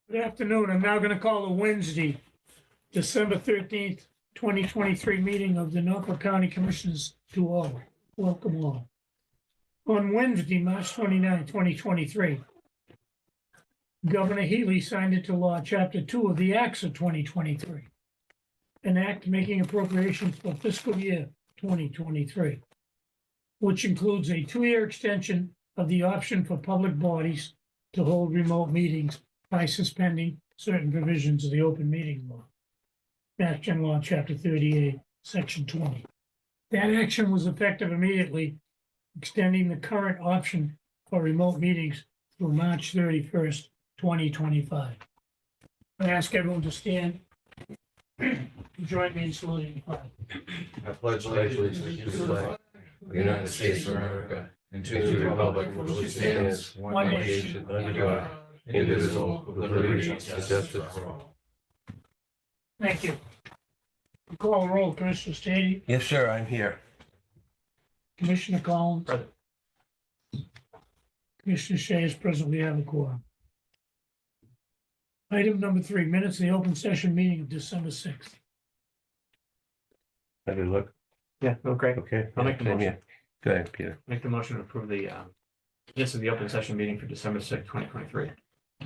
Good afternoon. I'm now going to call the Wednesday, December 13th, 2023 meeting of the Norfolk County Commissioners to all. Welcome all. On Wednesday, March 29, 2023, Governor Healy signed into law Chapter 2 of the Acts of 2023, an act making appropriations for fiscal year 2023, which includes a 2-year extension of the option for public bodies to hold remote meetings by suspending certain provisions of the open meeting law. Mass General Law, Chapter 38, Section 20. That action was effective immediately, extending the current option for remote meetings through March 31st, 2025. I ask everyone to stand and join me in saluting the flag. I pledge allegiance to the flag of the United States of America and to the republic for which it stands, one nation, under God, indivisible, with liberty and justice for all. Thank you. Call the roll. Commissioner Stady, Yes, sir, I'm here. Commissioner Collins. Present. Commissioner Shea is present. We have a quorum. Item number 3, minutes of the open session meeting of December 6th. Have a look. Yeah, okay. Okay. I'll make the same motion. here. Go ahead, Peter. Make the motion to approve the minutes of the open session meeting for December 6th, 2023.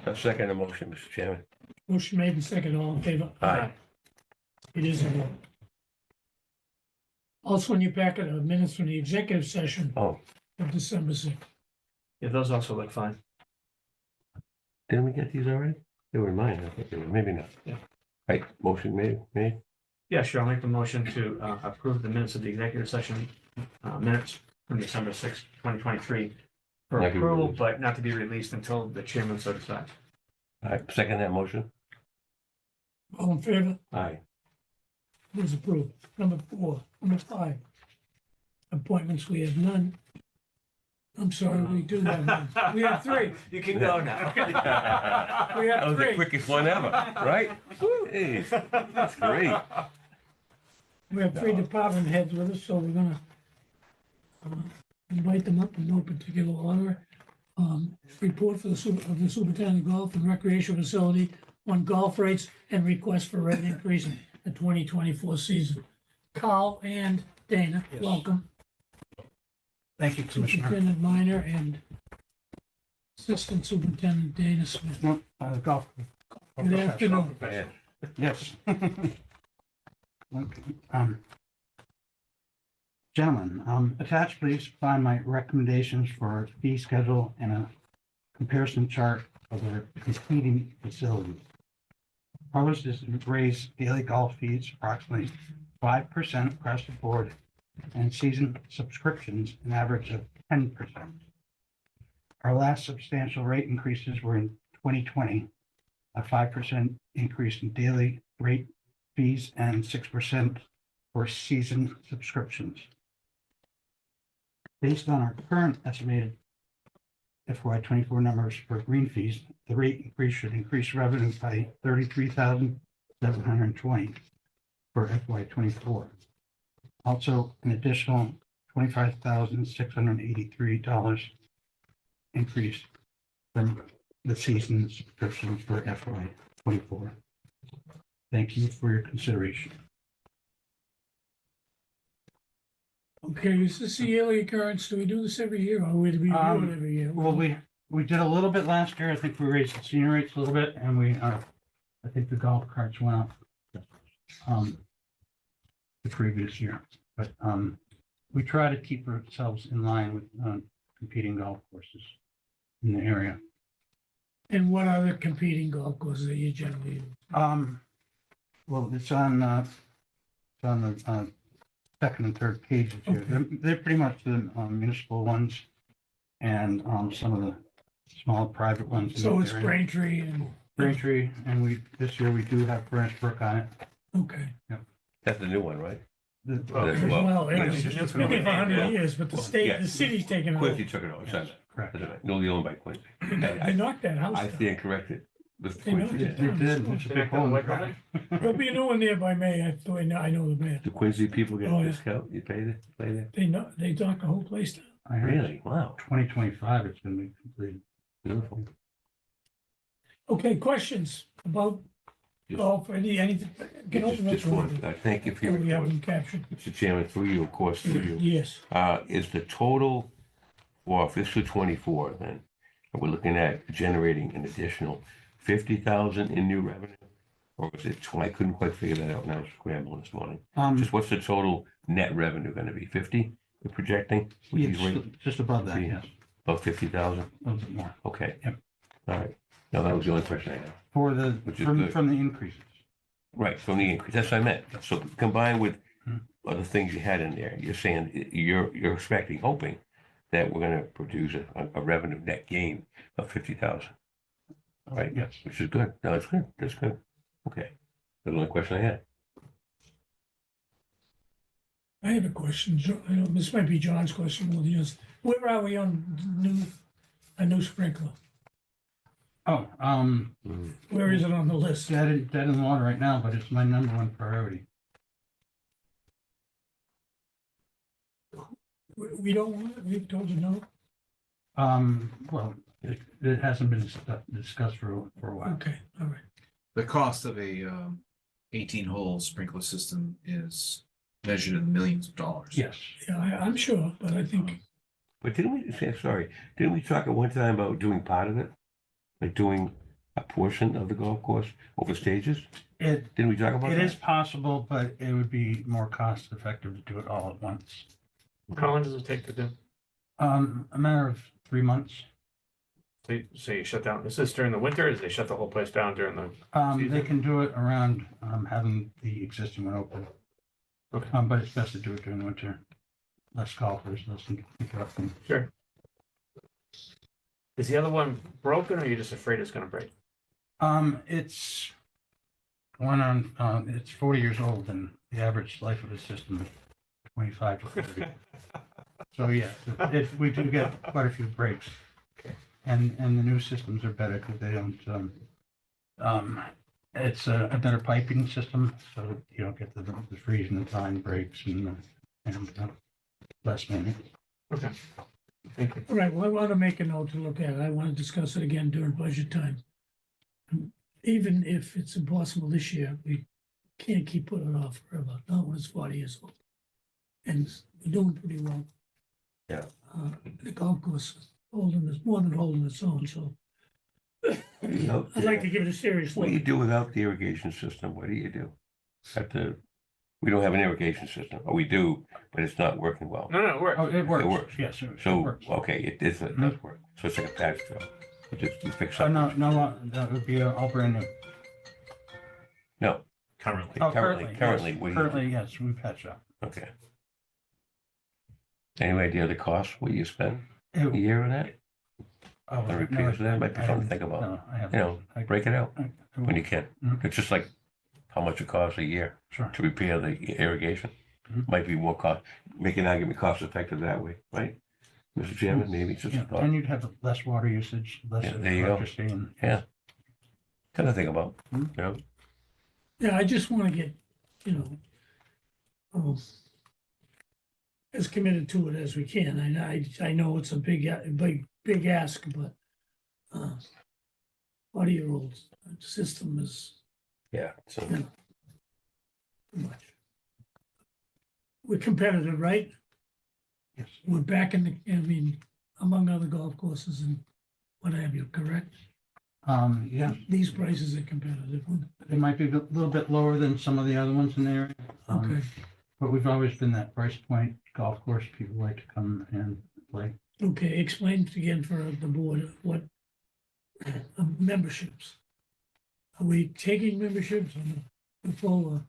I'll second the motion, Mr. Chairman. Motion made and second. All in favor? Aye. It is a vote. Also in your packet are minutes from the executive session Oh, of December 6th. Yeah, those also look fine. didn't we get these already? They were mine, I think they were, maybe not. Yeah. Right, motion made. Yeah, sure. I'll make the motion to approve the minutes of the executive session minutes from December 6th, 2023 for Not to be approval, released. but not to be released until the chairman so decides. All right, second that motion. All in favor? Aye. It is approved. Number 4, number 5. Appointments, we have none. I'm sorry, we do have none. We have 3. You can go now. We That have was the 3. quickest one ever, right? Hey, that's great. We have 3 department heads with us, so we're gonna invite them up in no particular order. Report for the superintendent of golf and recreation facility on golf rates and request for rate increase in the 2024 season. Carl and Dana, Yes. welcome. Thank you, Commissioner. Superintendent Minor and Assistant Superintendent Dana Smith. No, golf. Good afternoon. Yeah. Yes. Okay, Gentlemen, attached, please find my recommendations for fee schedule and a comparison chart of their competing facilities. Proposed is to raise daily golf fees approximately 5% across the board and season subscriptions an average of 10%. Our last substantial rate increases were in 2020, a 5% increase in daily rate fees and 6% for season subscriptions. Based on our current estimated FY24 numbers for green fees, the rate increase should increase revenue by $33,720 for FY24. Also, an additional $25,683 increase from the season subscription for FY24. Thank you for your consideration. Okay, is this a yearly occurrence? Do we do this every year or would we do it every year? Well, we did a little bit last year. I think we raised the senior rates a little bit, and I think the golf carts went up the previous year. But we try to keep ourselves in line with competing golf courses in the area. And what other competing golf courses that you generally use? Well, it's on the second and third pages here. Okay. They're pretty much the municipal ones and some of the small private ones. in So the it's area. Braintree and, Braintree, and this year we do have Branch Brook on it. okay. That's the new one, right? The- Well, Quincy. it's been there for 100 years, but the state, Yeah. the city's taking it Quincy over. took it over, so Correct. that's newly owned by Quincy. They knocked that house I down. stand corrected. Mr. They knocked Quincy. it They down. did. It's a big home. There'll be a new one there by May. I know the man. Do Quincy people get Oh, a yeah. discount? You pay there? They knocked the whole place down. I heard Really? Wow. 2025 it's going to be completed. Beautiful. Okay. Okay, questions about golf, anything? Get Just, open up just to one, it. thank you for your We have report. them captured. Mr. Chairman, through you, of course, through you. Yes, Is the total for fiscal '24 then, we're looking at generating an additional 50,000 in new revenue? Or was it 20? I couldn't quite figure that out when I was scrambling this morning. Just what's the total net revenue gonna be? 50 we're projecting? with these rates? Just above that, Okay. yes, About 50,000? a little bit more. Okay. Yep. All right. No, that was the only question I had. For the, Which is from, good. from the increases. Right, from the increase, that's what I meant. So combined with Hmm. other things you had in there, you're saying, you're expecting, hoping that we're gonna produce a revenue net gain of 50,000, right? Yes. Which is good. No, that's good. That's good. Okay. That's the only question I had. I have a question. This might be John's question more than yours. Where are we on a new sprinkler? Oh, Mhm. Where is it on the list? dead in the water right now, but it's my number one priority. We don't want it, we've told you no. Well, it hasn't been discussed for a while. Okay, all right. The cost of a 18-hole sprinkler system is measured in millions of dollars. Yes. Yeah, I'm sure, but I think, But didn't we talk at one time about doing part of it? Like doing a portion of the golf course over stages? It, Didn't we talk about it that? is possible, but it would be more cost effective to do it all at once. How long does it take to do? A matter of 3 months. So you shut down, this is during the winter, or do they shut the whole place down during the? They Season? can do it around, having the existing one open. Okay. But it's best to do it during the winter. Less golfers, less interrupting. Sure. Is the other one broken, or are you just afraid it's gonna break? It's it's 40 years old, and the average life of the system is 25 to 30. So yeah, we do get quite a few breaks. Okay. And the new systems are better because they don't, it's a better piping system, so you don't get the freeze and the time breaks and less maintenance. Okay. Thank you. all right, well, I want to make a note to look at. I want to discuss it again during budget time. Even if it's impossible this year, we can't keep putting it off forever, not when it's 40 years old. And we're doing pretty well. Yeah. The golf course is more than holding its own, so I'd like to give it a serious What look. do you do without the irrigation system? What do you do? We don't have an irrigation system, or we do, but it's not working well. No, it works. Oh, it works. works. Yes, it So, works. okay, it does work. So it's like a patch job. You fix Oh, something. no, that would be all brand new. No, Currently. Oh, currently, yes. what do you Currently, yes, we patch up. okay. Any idea of the cost, what you spend a It- year on that? oh, On no, repairs, that might be I something haven't- to think about. No, I haven't. You know, break it out when you can. Mhm. It's just like how much it costs a year Sure. to repair the irrigation. Mhm. Might be more cost, make an argument cost effective that way, right? Mr. Chairman, maybe it's just a Yeah, thought. and you'd have less water usage, less Yeah, there you go. electricity, and Yeah. Kind of think about, Mhm. you know, Yeah, I just want to get, as committed to it as we can. I know it's a big ask, but 40-year-old system is yeah. So too much. We're competitive, right? yes. We're back among other golf courses and what have you, correct? Yeah, These prices are competitive. it might be a little bit lower than some of the other ones in the area. Okay, But we've always been that price point golf course. People like to come and play. okay, explain again for the board what memberships. Are we taking memberships on the full,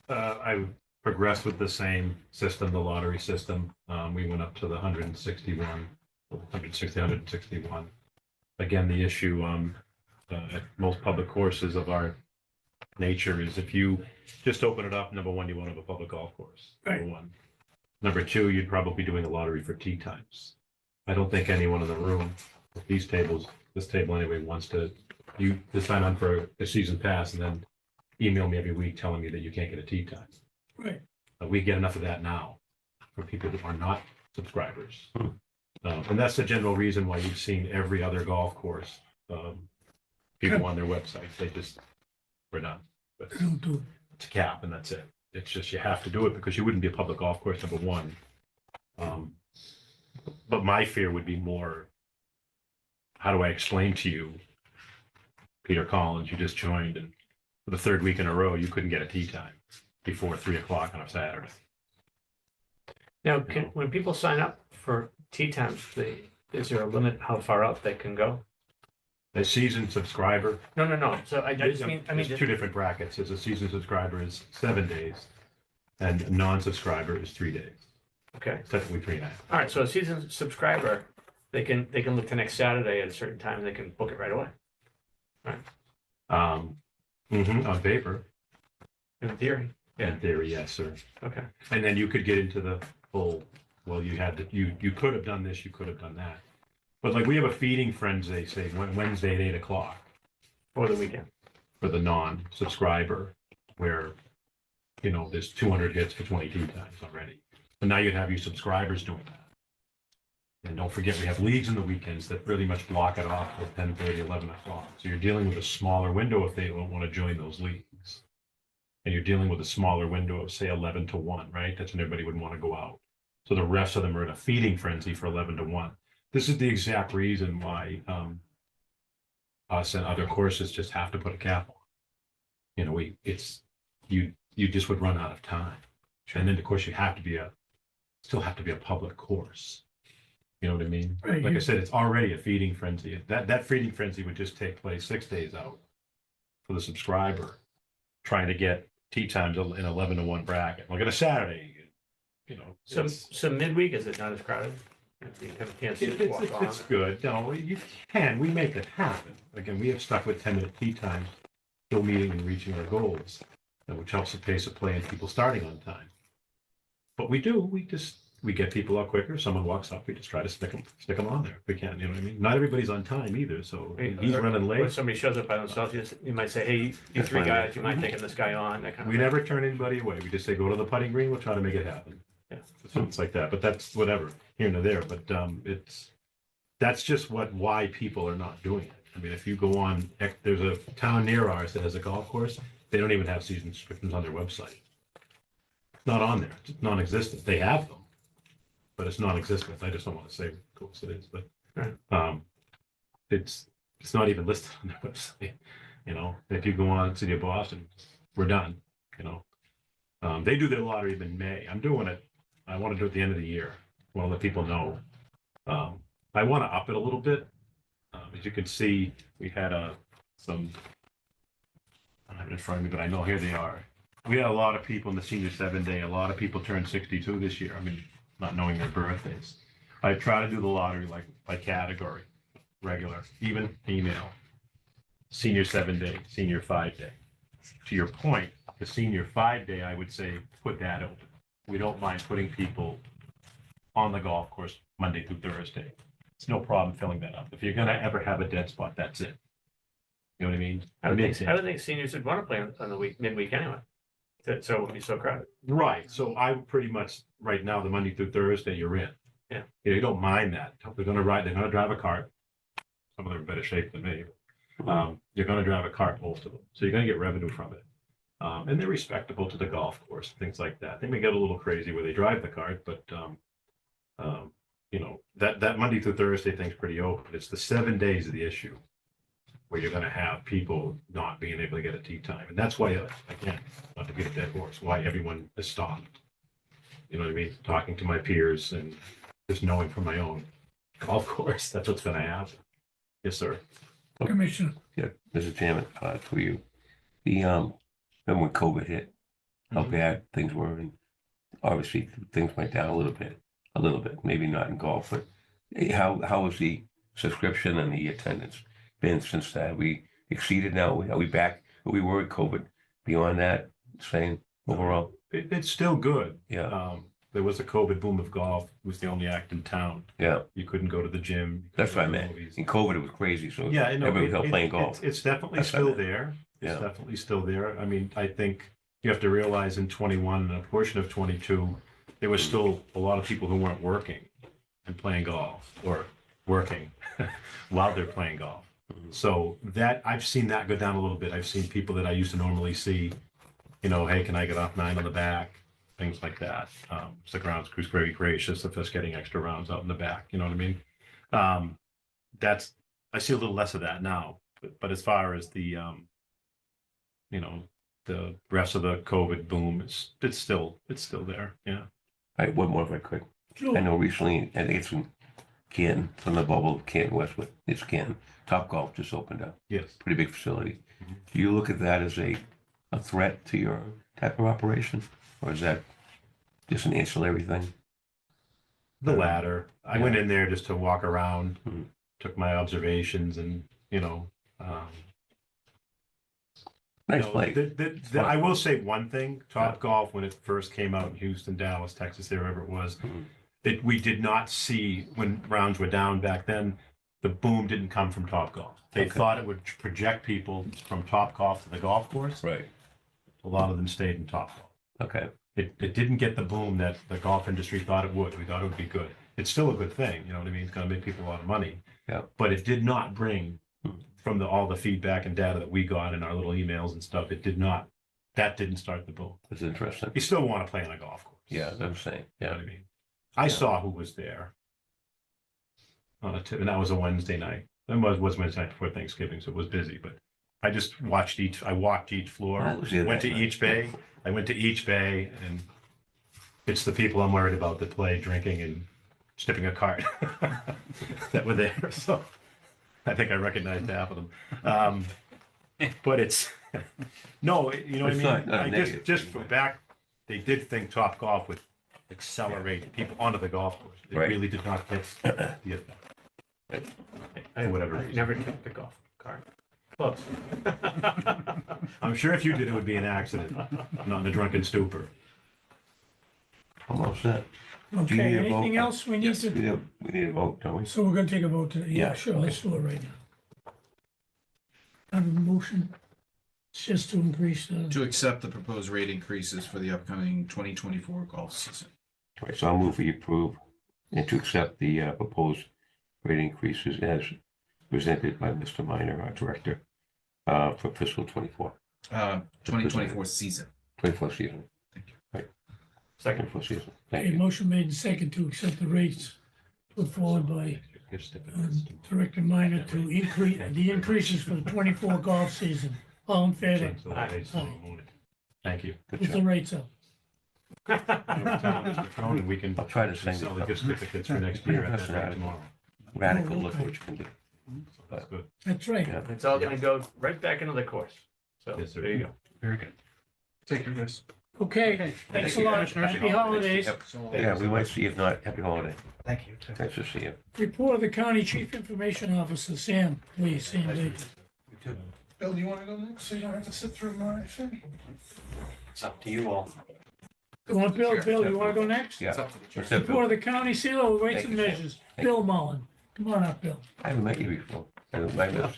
I progressed with the same system, the lottery system. We went up to the 161. Again, the issue at most public courses of our nature is if you just open it up, number one, you won't have a public golf course. Number Right. one. Number two, you'd probably be doing a lottery for tee times. I don't think anyone in the room, with these tables, this table anyway, wants to sign on for a season pass and then email me every week telling me that you can't get a tee time. right, We get enough of that now from people that are not subscribers. Hmm. And that's the general reason why you've seen every other golf course people on their website. We're done. But I don't do, it's a cap and that's it. It's just, you have to do it because you wouldn't be a public golf course, number one. But my fear would be more, how do I explain to you, Peter Collins, you just joined, and for the third week in a row, you couldn't get a tee time before 3 o'clock on a Saturday. Now, when people sign up for tee times, is there a limit how far out they can go? A seasoned subscriber, No. So I just mean, there's two different brackets. There's a seasoned subscriber is 7 days, and a non-subscriber is 3 days. okay. Technically 3.5. All right, so a season subscriber, they can look to next Saturday at a certain time, they can book it right away, On paper, in theory. in theory, yes, sir. Okay. And then you could get into the whole, well, you could have done this, you could have done that. But like, we have a feeding frenzy, say, Wednesday at 8 o'clock For the weekend. for the non-subscriber, where, there's 200 hits for 22 times already. And now you'd have your subscribers doing that. And don't forget, we have leagues in the weekends that really much block it off till 10:30, 11 o'clock. So you're dealing with a smaller window if they don't want to join those leagues. And you're dealing with a smaller window of, say, 11 to 1, right? That's when everybody would want to go out. So the rest of them are in a feeding frenzy for 11 to 1. This is the exact reason why us and other courses just have to put a cap on. You just would run out of time. And then, of course, still have to be a public course. You know what I mean? Right, Like I you- said, it's already a feeding frenzy. That feeding frenzy would just take place 6 days out for the subscriber, trying to get tee times in 11 to 1 bracket. Like on a Saturday, So midweek, is it not as crowded? You have a chance to walk on. it's good. No, you can. We make it happen. Again, we have stuck with 10-minute tee times, still meeting and reaching our goals, which helps the pace of play and people starting on time. But we get people out quicker. Someone walks up, we just try to stick them on there if we can. You know what I mean? Not everybody's on time either. So he's running When late. somebody shows up by themselves, you might say, hey, you That's three fine. guys, you mind taking this guy on, that kind of We thing. never turn anybody away. We just say, go to the putting green. We'll try to make it happen. Yeah. So it's like that, but that's whatever here and there. But that's just why people are not doing it. I mean, if you go on, there's a town near ours that has a golf course. They don't even have season subscriptions on their website. It's not on there. It's non-existent. They have them, but it's non-existent. I just don't want to say what course it is, but Right. it's not even listed on their website. If you go on City of Boston, we're done. They do their lottery in May. I'm doing it. I want to do it at the end of the year. I want to let people know. I want to up it a little bit. As you can see, we had some, I don't have it in front of me, but I know here they are. We had a lot of people in the senior 7-day. A lot of people turned 62 this year. I mean, not knowing their birthdays. I try to do the lottery like by category, regular, even female, senior 7-day, senior 5-day. To your point, the senior 5-day, I would say, put that open. We don't mind putting people on the golf course Monday through Thursday. It's no problem filling that up. If you're gonna ever have a dead spot, that's it. You know what I mean? I would think seniors would want to play on the midweek anyway. So it wouldn't be so crowded. Right, so I pretty much, right now, the Monday through Thursday, you're in. Yeah. You don't mind that. They're gonna drive a cart. Some of them are in better shape than me. You're gonna drive a cart, most of them, so you're gonna get revenue from it. And they're respectable to the golf course, things like that. They may get a little crazy where they drive the cart, but that Monday through Thursday thing's pretty open. It's the 7 days of the issue where you're gonna have people not being able to get a tee time. And that's why, again, not to beat a dead horse, why everyone has stopped. You know what I mean? Talking to my peers and just knowing from my own golf course, that's what's gonna happen. Yes, sir. Commissioner, Yeah, Mr. Chairman, to you. Remember when COVID hit, how Mhm. bad things were, and obviously things went down a little bit, maybe not in golf, but how has the subscription and the attendance been since that? We exceeded now, are we back where we were at COVID? Beyond that, same overall? It's still good. Yeah, There was a COVID boom of golf. It was the only act in town. yeah, You couldn't go to the gym. you that's couldn't what I go to meant. movies. In COVID, it was crazy, so Yeah, I know. everybody was out playing golf. It's definitely That's what I still meant. there. It's Yeah. definitely still there. I mean, I think you have to realize in 21 and a portion of 22, there was still a lot of people who weren't working and playing golf or working while they're playing golf. Mhm. So that, I've seen that go down a little bit. I've seen people that I used to normally see, hey, can I get off 9 on the back? Things like that. So the grounds crew's very gracious of us getting extra rounds out in the back, you know what I mean? Um, that's, I see a little less of that now, but as far as the, the rest of the COVID boom, it's still there, yeah. All right, one more if I could. I Sure. know recently, I think it's in Canton, from the bubble, Canton Westwood, it's Canton. Topgolf just opened up, Yes. pretty big facility. Mhm. Do you look at that as a threat to your type of operation? Or is that just an ancillary thing? The latter. I went Yeah. in there just to walk around, Mhm. took my observations and, um, Nice no, place. I will say one thing, Top Golf, when it first came out in Houston, Dallas, Texas, wherever it was, Mhm. that we did not see when rounds were down back then, the boom didn't come from Top Golf. They Okay. thought it would project people from Top Golf to the golf course. Right, A lot of them stayed in Top Golf. okay, It didn't get the boom that the golf industry thought it would. We thought it would be good. It's still a good thing, you know what I mean? It's gonna make people a lot of money. Yeah. But it did not bring, Mhm. from all the feedback and data that we got in our little emails and stuff, that didn't start the boom. that's interesting. You still want to play on a golf course. Yeah, that's what I'm saying, You know yeah. what I mean? I Yeah. saw who was there and that was a Wednesday night. It was Wednesday night before Thanksgiving, so it was busy, but I just I walked each floor, I was there went that to night. each bay. I went to each bay, and it's the people I'm worried about that play drinking and sniffing a cart that were there. So I think I recognized half of them. But it's, no, you know what I It's mean? not I negative. just for back, they did think Top Golf would accelerate people onto the golf course. It Right. really did not get the effect. For whatever I reason. never took the golf cart. Close. I'm sure if you did, it would be an accident, not in a drunken stupor. Almost set. Do you Okay, need a anything vote? else we need to, We need a vote, don't we? so we're gonna take a vote to, yeah, Yeah, sure, let's do it right now. Have a motion, it's just to increase the, To accept the proposed rate increases for the upcoming 2024 golf season. All right, so I'll move we approve and to accept the proposed rate increases as presented by Mr. Minor, our director, for fiscal 24, 2024 season. 24 season. Thank you. Right, Second. 24 season. a Thank you. motion made and second to accept the rates put forward by Director Minor to increase, the increases for the 24 golf season. All in favor? Change the lights tomorrow morning. Thank you. Good Put the job. rates up. And we can I'll try to send sell it the up. gift certificates for next year at that rate tomorrow. Radical look what you can do. So that's good. That's right. Yeah. It's all gonna go right back into the course. So Yes, sir. there you go. Very good. Take your risk. Okay, thanks a lot. Happy holidays. Yep. Yeah, we might see, if not, happy holiday. Thank you. too. Thanks to see you. Report of the County Chief Information Officer, Sam, please, Sam Davis. Bill, do you want to go next so you don't have to sit through my thing? It's up to you all. Go on, Bill, Bill, you wanna go next? Yeah. It's up to the chair. What's that, Report of Bill? the County Seal of Weights Thank and you, Sam. Measures, Thank Bill Mullen. Come on up, Bill. I haven't met you before. I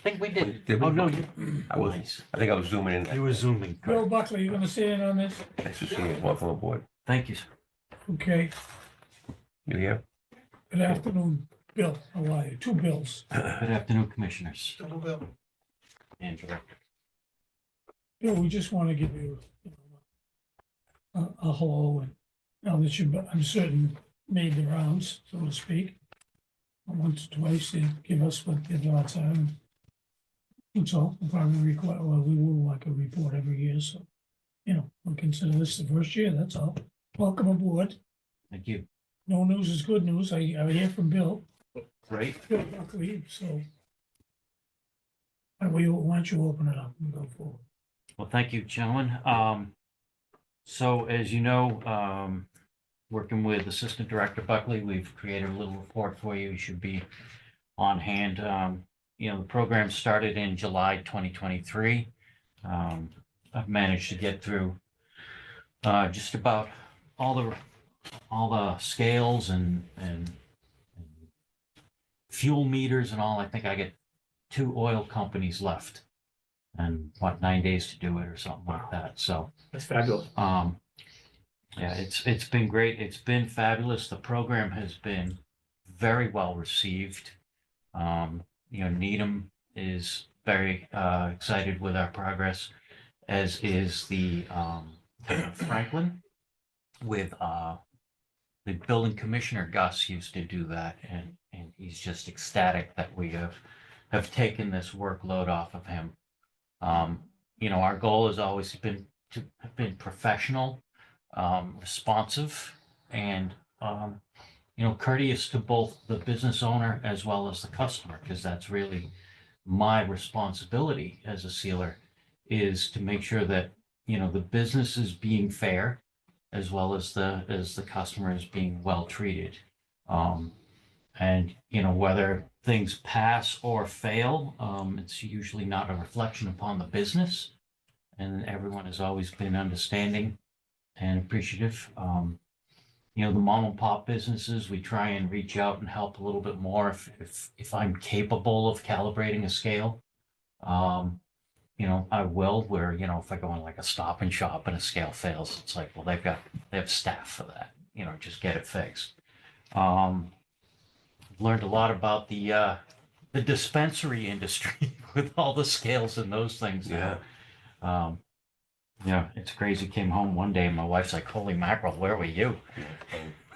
think we did. Did we? Oh, no, you. I was, I think I was zooming in. You were zooming. Bill Buckley, you gonna sit in on this? Nice to see you. Welcome aboard. Thank you, sir. Okay, You here? good afternoon, Bill, how are you? Two Bills. Good afternoon, Commissioners. Double bill. And Director. Bill, we just wanna give you a hello and now that you've, I'm certain, made the rounds, so to speak. Once or twice, and give us what your thoughts are. That's all, we'll probably require, well, we will like a report every year, so, we'll consider this the first year, that's all. Welcome aboard. Thank you. No news is good news. I hear from Bill. Great. Bill Buckley, so. Why don't you open it up and go forward? Well, thank you, gentlemen. So as you know, working with Assistant Director Buckley, we've created a little report for you. It should be on hand. The program started in July 2023. I've managed to get through just about all the scales and fuel meters and all. I think I get 2 oil companies left and 9 days to do it or something like that. So That's fabulous. yeah, it's been great. It's been fabulous. The program has been very well received. Needham is very excited with our progress, as is the town of Franklin with the building commissioner. Gus used to do that, and he's just ecstatic that we have taken this workload off of him. Our goal has always been to have been professional, responsive, and courteous to both the business owner as well as the customer, because that's really my responsibility as a sealer, is to make sure that, the business is being fair as well as the customer is being well treated. And whether things pass or fail, it's usually not a reflection upon the business. And everyone has always been understanding and appreciative. The mom and pop businesses, we try and reach out and help a little bit more if I'm capable of calibrating a scale. I will, where, if I go in like a Stop and Shop and a scale fails, it's like, well, they have staff for that, just get it fixed. Learned a lot about the dispensary industry with all the scales and those things now. It's crazy. Came home one day and my wife's like, holy mackerel, where were you?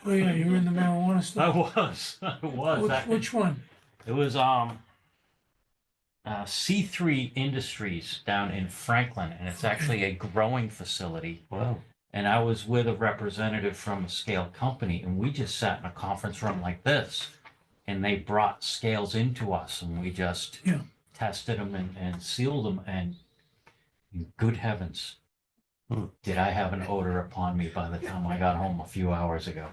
Oh, yeah, you were in the marijuana I store? was. Which one? It was C3 Industries down in Franklin, and it's actually a growing facility. Wow. And I was with a representative from a scale company, and we just sat in a conference room like this, and they brought scales into us, and we just Yeah. tested them and sealed them, and good heavens, did I have an odor upon me by the time I got home a few hours ago.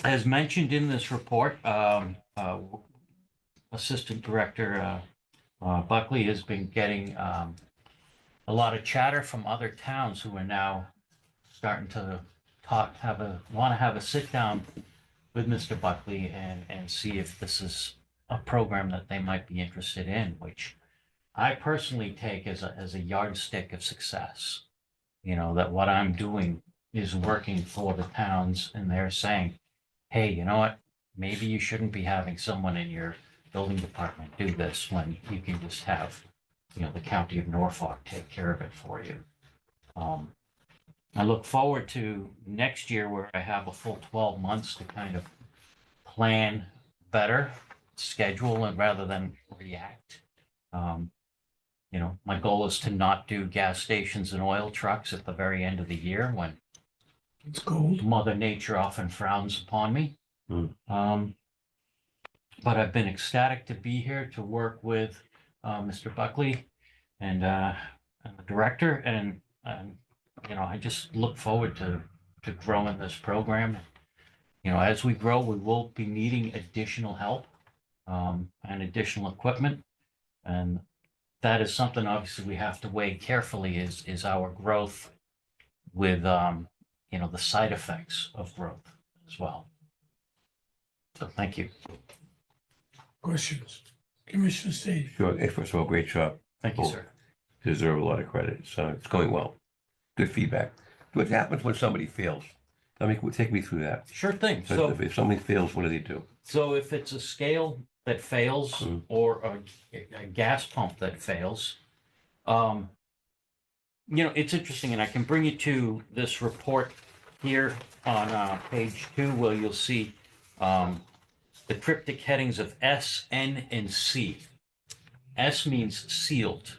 As mentioned in this report, Assistant Director Buckley has been getting a lot of chatter from other towns who are now starting to want to have a sit down with Mr. Buckley and see if this is a program that they might be interested in, which I personally take as a yardstick of success. That what I'm doing is working for the towns, and they're saying, hey, you know what? Maybe you shouldn't be having someone in your building department do this when you can just have, the county of Norfolk take care of it for you. I look forward to next year where I have a full 12 months to kind of plan better, schedule, and rather than react. My goal is to not do gas stations and oil trucks at the very end of the year when It's cold. Mother Nature often frowns upon me. But I've been ecstatic to be here to work with Mr. Buckley and the director, and I just look forward to growing this program. As we grow, we will be needing additional help and additional equipment, and that is something obviously we have to weigh carefully. Is our growth with the side effects of growth as well. So thank you. Questions? Commissioner Stady? Sure. Hey, first of all, great job. Thank you, Cool. sir. Deserve a lot of credit. So it's going well. Good feedback. What happens when somebody fails? Take me through that. Sure thing. So So, if somebody fails, what do they do? so if it's a scale that fails Mm. or a gas pump that fails, it's interesting, and I can bring you to this report here on page 2, where you'll see the cryptic headings of S, N, and C. S means sealed,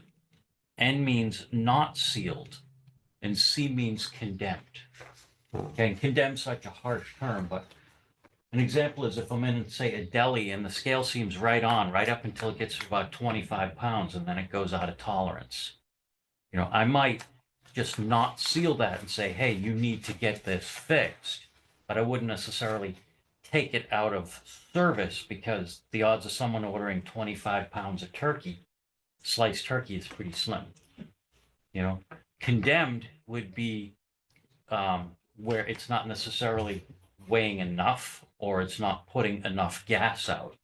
N means not sealed, and C means condemned. Okay, and condemned such a harsh term, but an example is if I'm in, say, a deli and the scale seems right on, right up until it gets to about 25 pounds, and then it goes out of tolerance. I might just not seal that and say, hey, you need to get this fixed, but I wouldn't necessarily take it out of service, because the odds of someone ordering 25 pounds of turkey, sliced turkey, is pretty slim. Condemned would be where it's not necessarily weighing enough, or it's not putting enough gas out.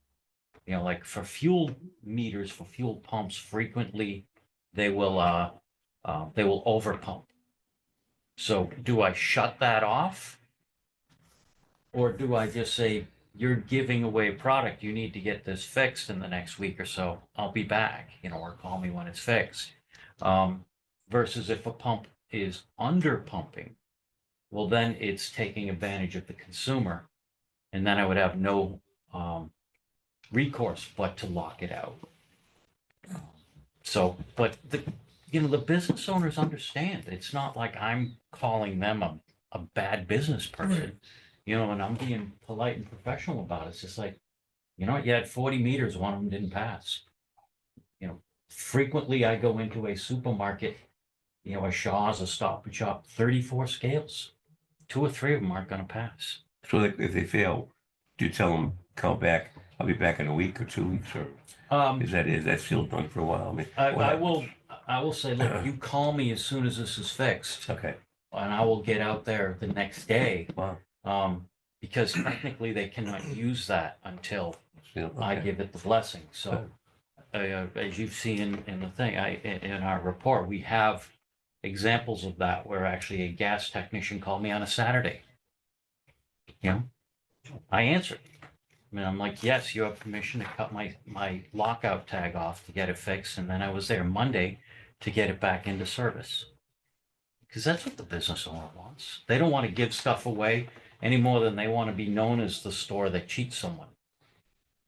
Like for fuel meters, for fuel pumps, frequently they will overpump. So do I shut that off? Or do I just say, you're giving away product. You need to get this fixed in the next week or so. I'll be back, or call me when it's fixed. Versus if a pump is under pumping, well, then it's taking advantage of the consumer. And then I would have no recourse but to lock it out. So, but the business owners understand. It's not like I'm calling them a bad business person, and I'm being polite and professional about it. It's just like, you had 40 meters, one of them didn't pass. Frequently I go into a supermarket, a Shaw's, a Stop and Shop, 34 scales. 2 or 3 of them aren't going to pass. So like, if they fail, do you tell them, come back, I'll be back in a week or 2 weeks, or is that still done for a while? I mean, I will say, look, you call me as soon as this is fixed, okay, and I will get out there the next day. wow, Because technically they cannot use that until still, I okay. give it the blessing. So, as you've seen in the thing, in our report, we have examples of that where actually a gas technician called me on a Saturday. I answered. I mean, I'm like, yes, you have permission to cut my lockout tag off to get it fixed. And then I was there Monday to get it back into service. Because that's what the business owner wants. They don't want to give stuff away any more than they want to be known as the store that cheats someone.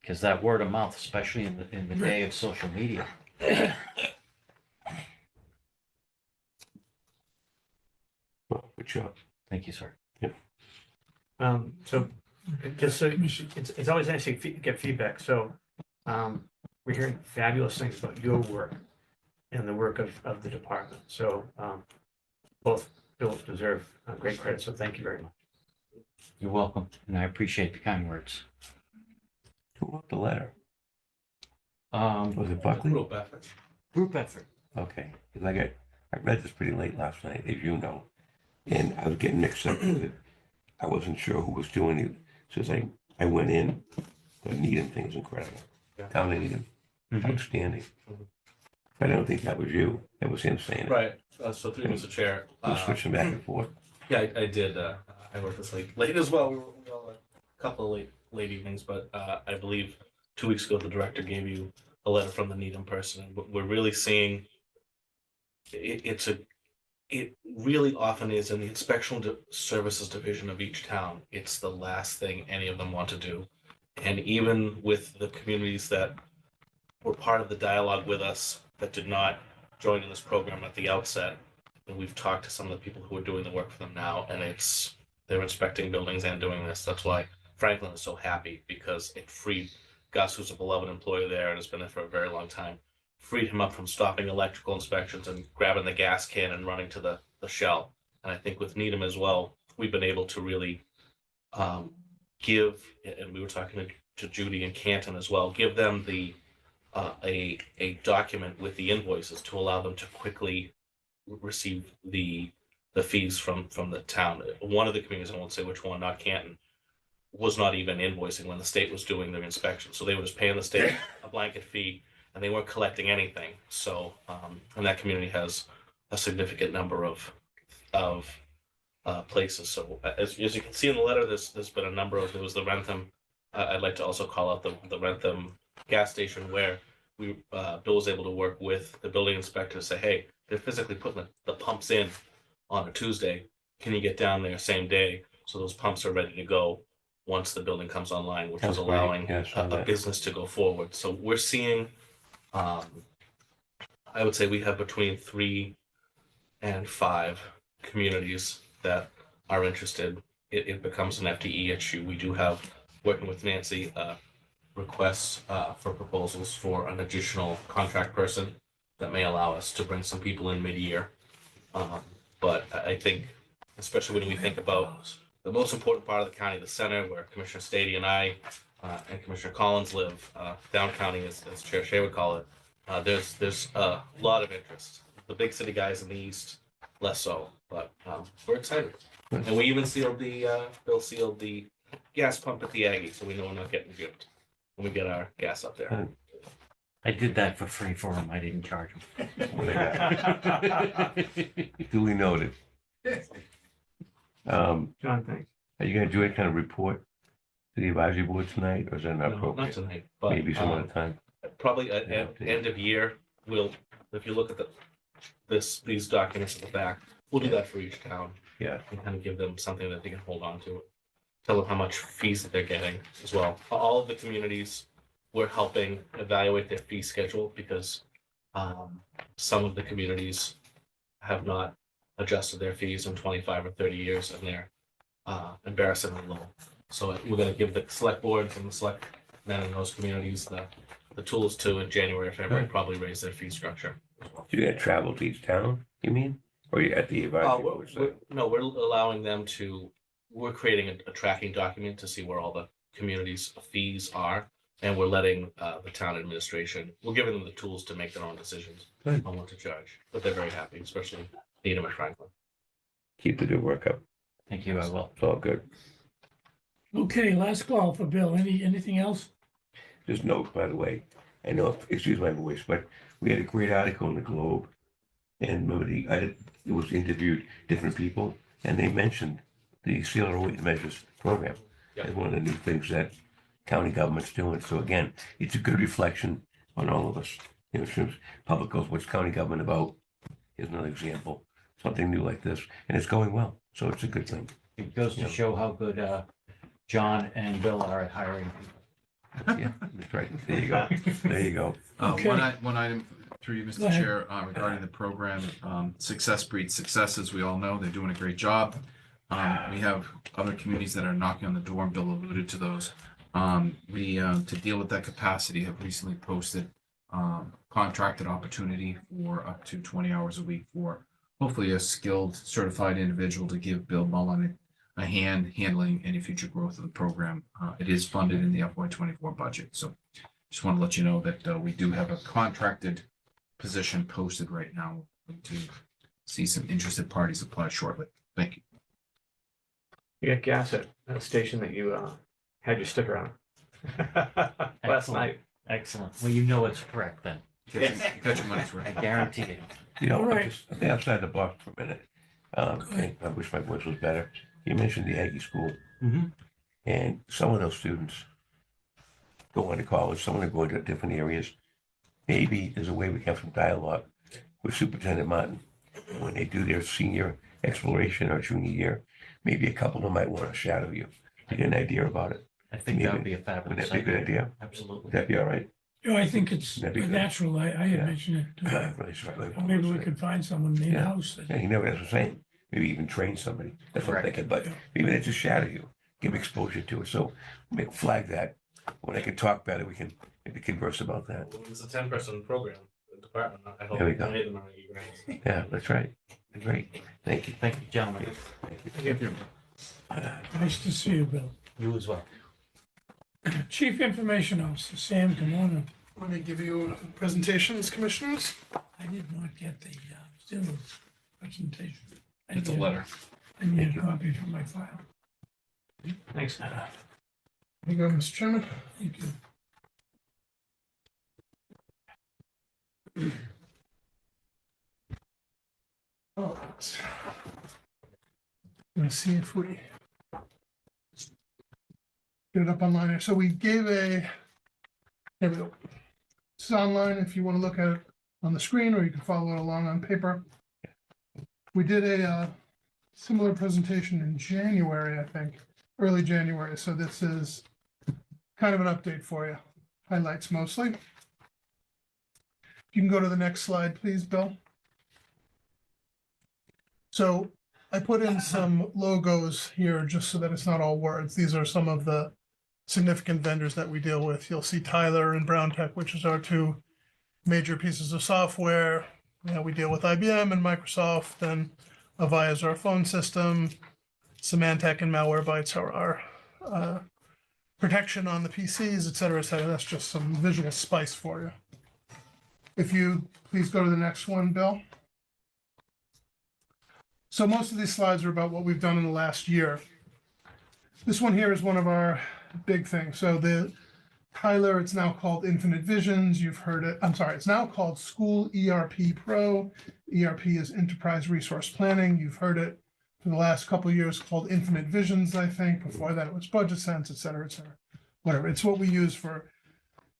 Because that word of mouth, especially in the day of social media. Well, good job. Thank you, sir. So just so it's always nice to get feedback. So we're hearing fabulous things about your work and the work of the department. So both bills deserve great credit. So thank you very much. You're welcome. And I appreciate the kind words. Who wrote the letter? Um, Was it Buckley? Group effort. Okay, because I read this pretty late last night, as you know, and I was getting mixed up with it. I wasn't sure who was doing it, so as I went in. The Needham thing is incredible. Yeah. Town of Needham, Mm-hmm. outstanding. But I don't think that was you. That was him saying it. Right, so through Mr. Chair. We're switching back and forth. Yeah, I did, I worked this late as well, we all a couple of late evenings, but, I believe 2 weeks ago, the director gave you a letter from the Needham person, and we're really seeing it really often is in the services division of each town. It's the last thing any of them want to do. And even with the communities that were part of the dialogue with us that did not join in this program at the outset, and we've talked to some of the people who are doing the work for them now, and they're inspecting buildings and doing this. That's why Franklin is so happy, because it freed Gus, who's a beloved employee there and has been there for a very long time, freed him up from stopping electrical inspections and grabbing the gas can and running to the shell. And I think with Needham as well, we've been able to really give, and we were talking to Judy and Canton as well, give them a document with the invoices to allow them to quickly receive the fees from the town. One of the communities, I won't say which one, not Canton, was not even invoicing when the state was doing their inspection. So they were just paying the state a blanket fee, and they weren't collecting anything. So, and that community has a significant number of places. So as you can see in the letter, there's been a number of, there was the Rentham. I'd like to also call out the Rentham gas station, where Bill was able to work with the building inspector to say, hey, they're physically putting the pumps in on a Tuesday. Can you get down there same day so those pumps are ready to go once the building comes online, which is That's great. allowing Yeah, I saw a that. business to go forward. So we're seeing, I would say we have between 3 and 5 communities that are interested. It becomes an FTE issue. We do have, working with Nancy, requests for proposals for an additional contract person that may allow us to bring some people in mid-year. But I think, especially when we think about the most important part of the county, the center, where Commissioner Stady and I and Commissioner Collins live, down county, as Chair Shea would call it, there's a lot of interest. The big city guys in the east, less so, but we're excited. And we even sealed Bill sealed the gas pump at the Aggie, so we know we're not getting gypped when we get our gas up there. I did that for free for him. I didn't charge him. Duly noted. John, thanks. Are you gonna do any kind of report to the advisory board tonight, or is that not No, not appropriate? tonight, but Maybe some other time. probably at Yeah, end of year, we'll, if you look at these documents at the back, we'll do that for each town. Yeah. And kind of give them something that they can hold on to. Tell them how much fees that they're getting as well. All of the communities, we're helping evaluate their fee schedule because some of the communities have not adjusted their fees in 25 or 30 years, and they're embarrassingly low. So we're gonna give the select boards and the select men in those communities the tools to, in January or February, probably raise their fee structure. You're gonna travel to each town, you mean? Or you're at the advisory board site? No, we're allowing them to, we're creating a tracking document to see where all the communities' fees are. And we're letting the town administration, we're giving them the tools to make their own decisions Good. on what to charge. But they're very happy, especially Needham and Franklin. Keep the good work up. Thank you, I will. It's all good. Okay, last call for Bill. Anything else? Just note, by the way, I know, excuse my voice, but we had a great article in the Globe. And remember, it was interviewed different people, and they mentioned the sealer weight measures program as one of the new things that county government's doing. So again, it's a good reflection on all of us. You know, since public goes, what's county government about? Here's another example, something new like this, and it's going well. So it's a good thing. It goes to Yeah. show how good John and Bill are at hiring people. Yeah, that's right. There you go. There you go. Okay. One item through you, Go Mr. ahead. Chair, regarding the program, success breeds success, as we all know. They're doing a great job. We have other communities that are knocking on the door, and Bill alluded to those. We, to deal with that capacity, have recently posted contracted opportunity for up to 20 hours a week for hopefully a skilled certified individual to give Bill Mullen a hand handling any future growth of the program. It is funded in the FY24 budget. So just want to let you know that we do have a contracted position posted right now to see some interested parties apply shortly. Thank you. You got gas at a station that you had your sticker on. Last Excellent. night. Excellent. Well, you know it's correct then. You got your money's I worth. guarantee it. You know, All right. just outside the box for a minute. I wish my voice was better. You mentioned the Aggie School, Mhm. and some of those students go on to college, some of them go into different areas. Maybe there's a way we can have some dialogue with Superintendent Martin when they do their senior exploration or junior year. Maybe a couple of them might want to shadow you to get an idea about it. I think that would be a Would fabulous that be a good idea? Absolutely. Would that be all right? Yeah, I think it's That'd be good. natural. I had Yeah. mentioned it. Really sorry. Maybe we could find someone in-house. that- Yeah, you know, that's what I'm saying. Maybe even train somebody. That's what I'm Correct. thinking, but maybe they just shadow you, give exposure to it. So make flag that. When I can talk better, we can maybe converse about that. It's a 10-person program, the department. I hope There we go. many of them are eager. Yeah, that's right. Great. Thank you. Thank you, gentlemen. Thank you. Nice to see you, Bill. You as well. Chief Information Officer, Sam, come on up. Want me to give you presentations, commissioners? I did not get the Zoom presentation. I It's a did. letter. I need a copy for my file. Thanks. Here you go, Mr. Chairman. Thank you. Oh, let's see if we get it up online here. So we gave here we go. It's online if you want to look at it on the screen, or you can follow it along on paper. We did a similar presentation in January, I think, early January. So this is kind of an update for you. Highlights mostly. You can go to the next slide, please, Bill. So I put in some logos here just so that it's not all words. These are some of the significant vendors that we deal with. You'll see Tyler and Brown Tech, which is our two major pieces of software. You know, we deal with IBM and Microsoft, and Avaya is our phone system. Symantec and Malwarebytes are our protection on the PCs, et cetera, et cetera. That's just some visual spice for you. If you please go to the next one, Bill. So most of these slides are about what we've done in the last year. This one here is one of our big things. So the Tyler, it's now called Infinite Visions. You've heard it. I'm sorry, it's now called School ERP Pro. ERP is Enterprise Resource Planning. You've heard it for the last couple of years called Infinite Visions, I think. Before that, it was Budget Sense, et cetera, whatever. It's what we use for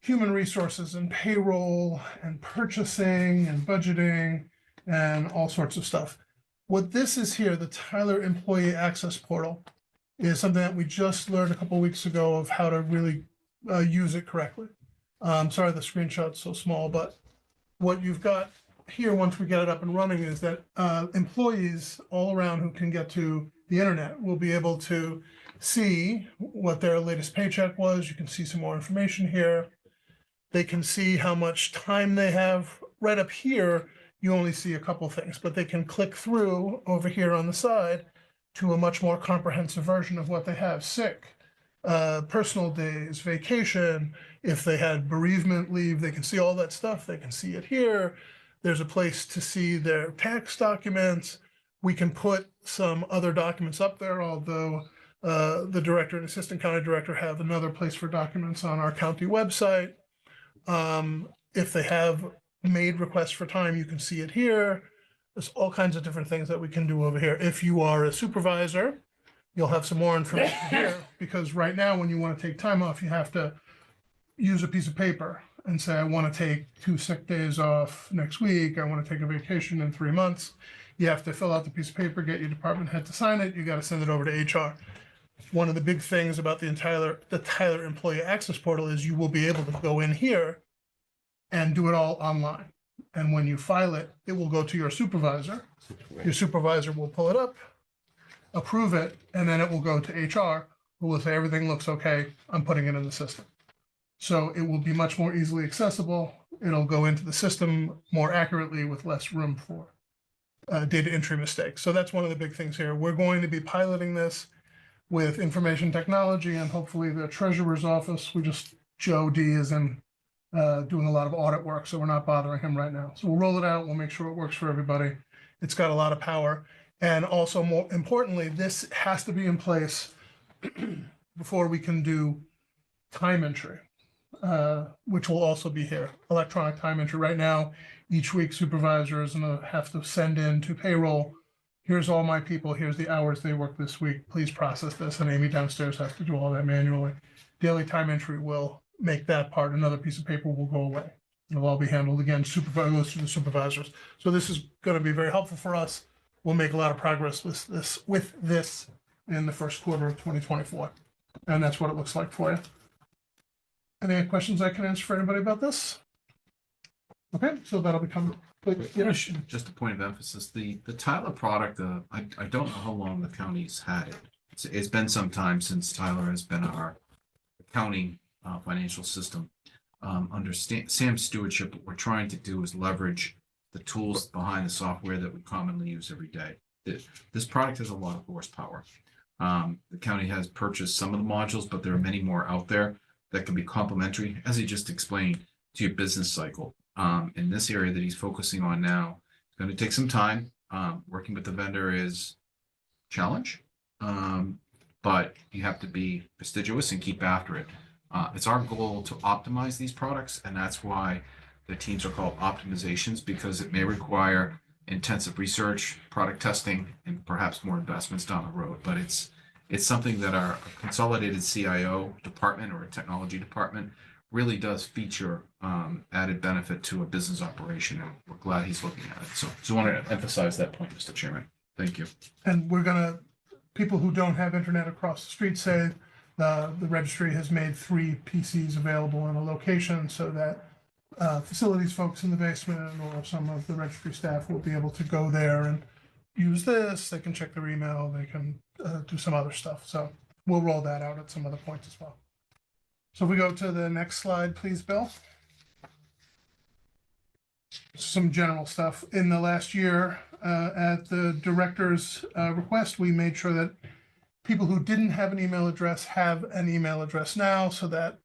human resources and payroll and purchasing and budgeting and all sorts of stuff. What this is here, the Tyler Employee Access Portal, is something that we just learned a couple of weeks ago of how to really use it correctly. Sorry, the screenshot's so small, but what you've got here, once we get it up and running, is that employees all around who can get to the internet will be able to see what their latest paycheck was. You can see some more information here. They can see how much time they have. Right up here, you only see a couple things, but they can click through over here on the side to a much more comprehensive version of what they have. Sick, personal days, vacation. If they had bereavement leave, they can see all that stuff. They can see it here. There's a place to see their tax documents. We can put some other documents up there, although the director and assistant county director have another place for documents on our county website. If they have made requests for time, you can see it here. There's all kinds of different things that we can do over here. If you are a supervisor, you'll have some more information here, because right now when you want to take time off, you have to use a piece of paper and say, I want to take 2 sick days off next week. I want to take a vacation in 3 months. You have to fill out the piece of paper, get your department head to sign it. You got to send it over to HR. One of the big things about the Tyler Employee Access Portal is you will be able to go in here and do it all online. And when you file it, it will go to your supervisor. Your supervisor will pull it up, approve it, and then it will go to HR, who will say, everything looks okay, I'm putting it in the system. So it will be much more easily accessible. It'll go into the system more accurately with less room for data entry mistakes. So that's one of the big things here. We're going to be piloting this with information technology and hopefully the treasurer's office. Joe D is in doing a lot of audit work, so we're not bothering him right now. So we'll roll it out. We'll make sure it works for everybody. It's got a lot of power. And also, more importantly, this has to be in place before we can do time entry, which will also be here. Electronic time entry. Right now, each week supervisors have to send in to payroll, here's all my people, here's the hours they work this week, please process this. And Amy downstairs has to do all that manually. Daily time entry will make that part. Another piece of paper will go away. It'll all be handled again, goes to the supervisors. So this is going to be very helpful for us. We'll make a lot of progress with this in the first quarter of 2024. And that's what it looks like for you. Any questions I can answer for anybody about this? Okay, so that'll become quick. Yeah. Just a point of emphasis, the Tyler product, I don't know how long the county's had it. It's been some time since Tyler has been our accounting financial system. Under Sam's stewardship, what we're trying to do is leverage the tools behind the software that we commonly use every day. This product has a lot of horsepower. The county has purchased some of the modules, but there are many more out there that can be complementary, as he just explained, to your business cycle. In this area that he's focusing on now, it's going to take some time. Working with the vendor is a challenge, but you have to be fastidious and keep after it. It's our goal to optimize these products, and that's why the teams are called optimizations, because it may require intensive research, product testing, and perhaps more investments down the road. But it's something that our consolidated CIO department or a technology department really does feature added benefit to a business operation, and we're glad he's looking at it. So I want to emphasize that point, Mr. Chairman. Thank you. And people who don't have internet across the street say the registry has made 3 PCs available in a location so that facilities folks in the basement or some of the registry staff will be able to go there and use this. They can check their email. They can do some other stuff. So we'll roll that out at some other points as well. So if we go to the next slide, please, Bill. Some general stuff. In the last year, at the director's request, we made sure that people who didn't have an email address have an email address now, so that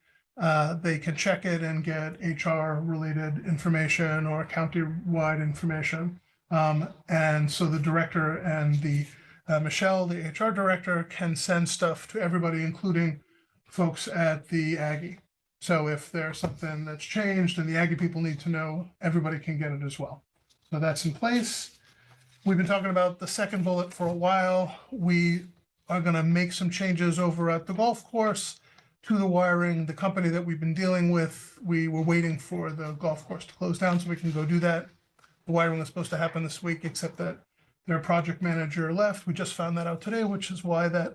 they can check it and get HR-related information or county-wide information. And so the director and Michelle, the HR director, can send stuff to everybody, including folks at the Aggie. So if there's something that's changed and the Aggie people need to know, everybody can get it as well. So that's in place. We've been talking about the second bullet for a while. We are going to make some changes over at the golf course to the wiring. The company that we've been dealing with, we were waiting for the golf course to close down so we can go do that. The wiring was supposed to happen this week, except that their project manager left. We just found that out today, which is why that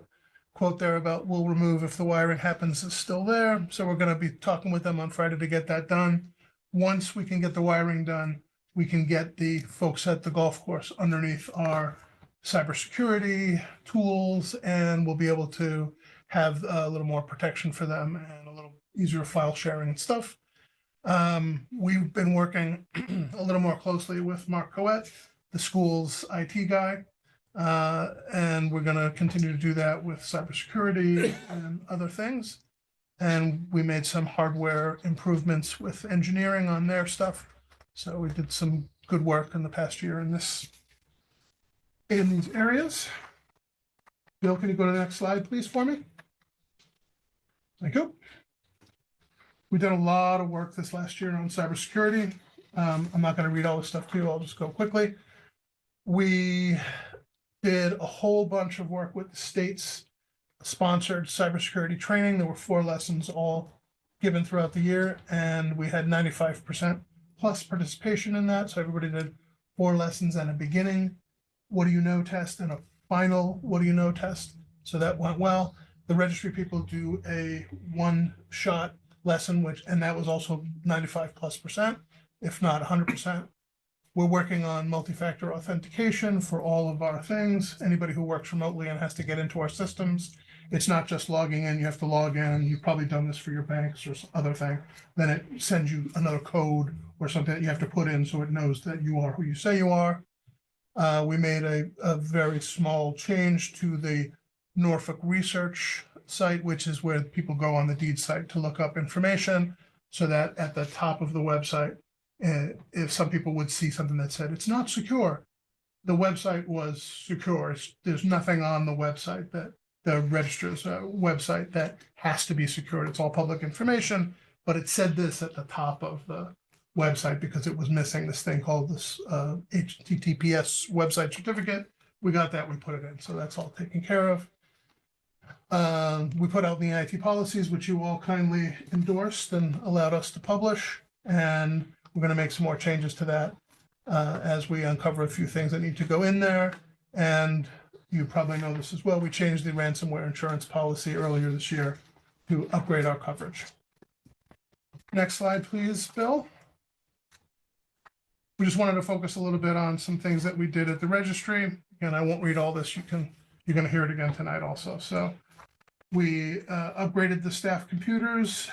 quote there about we'll remove if the wiring happens is still there. So we're going to be talking with them on Friday to get that done. Once we can get the wiring done, we can get the folks at the golf course underneath our cybersecurity tools, and we'll be able to have a little more protection for them and a little easier file sharing and stuff. We've been working a little more closely with Mark Coet, the school's IT guy, and we're going to continue to do that with cybersecurity and other things. And we made some hardware improvements with engineering on their stuff. So we did some good work in the past year in these areas. Bill, can you go to the next slide, please, for me? Thank you. We did a lot of work this last year on cybersecurity. I'm not going to read all this stuff to you. I'll just go quickly. We did a whole bunch of work with the state's sponsored cybersecurity training. There were 4 lessons all given throughout the year, and we had 95% plus participation in that. So everybody did 4 lessons and a beginning what do you know test and a final what do you know test. So that went well. The registry people do a 1-shot lesson, and that was also 95+%, if not 100%. We're working on multi-factor authentication for all of our things. Anybody who works remotely and has to get into our systems, it's not just logging in. You have to log in. You've probably done this for your banks or some other thing. Then it sends you another code or something that you have to put in so it knows that you are who you say you are. We made a very small change to the Norfolk research site, which is where people go on the deed site to look up information, so that at the top of the website, if some people would see something that said it's not secure, the website was secure. There's nothing on the website, that the registrar's website, that has to be secured. It's all public information, but it said this at the top of the website because it was missing this thing called this HTTPS website certificate. We got that, we put it in, so that's all taken care of. We put out the IT policies, which you all kindly endorsed and allowed us to publish, and we're going to make some more changes to that as we uncover a few things that need to go in there. And you probably know this as well. We changed the ransomware insurance policy earlier this year to upgrade our coverage. Next slide, please, Bill. We just wanted to focus a little bit on some things that we did at the registry. And I won't read all this. You're going to hear it again tonight also. So we upgraded the staff computers,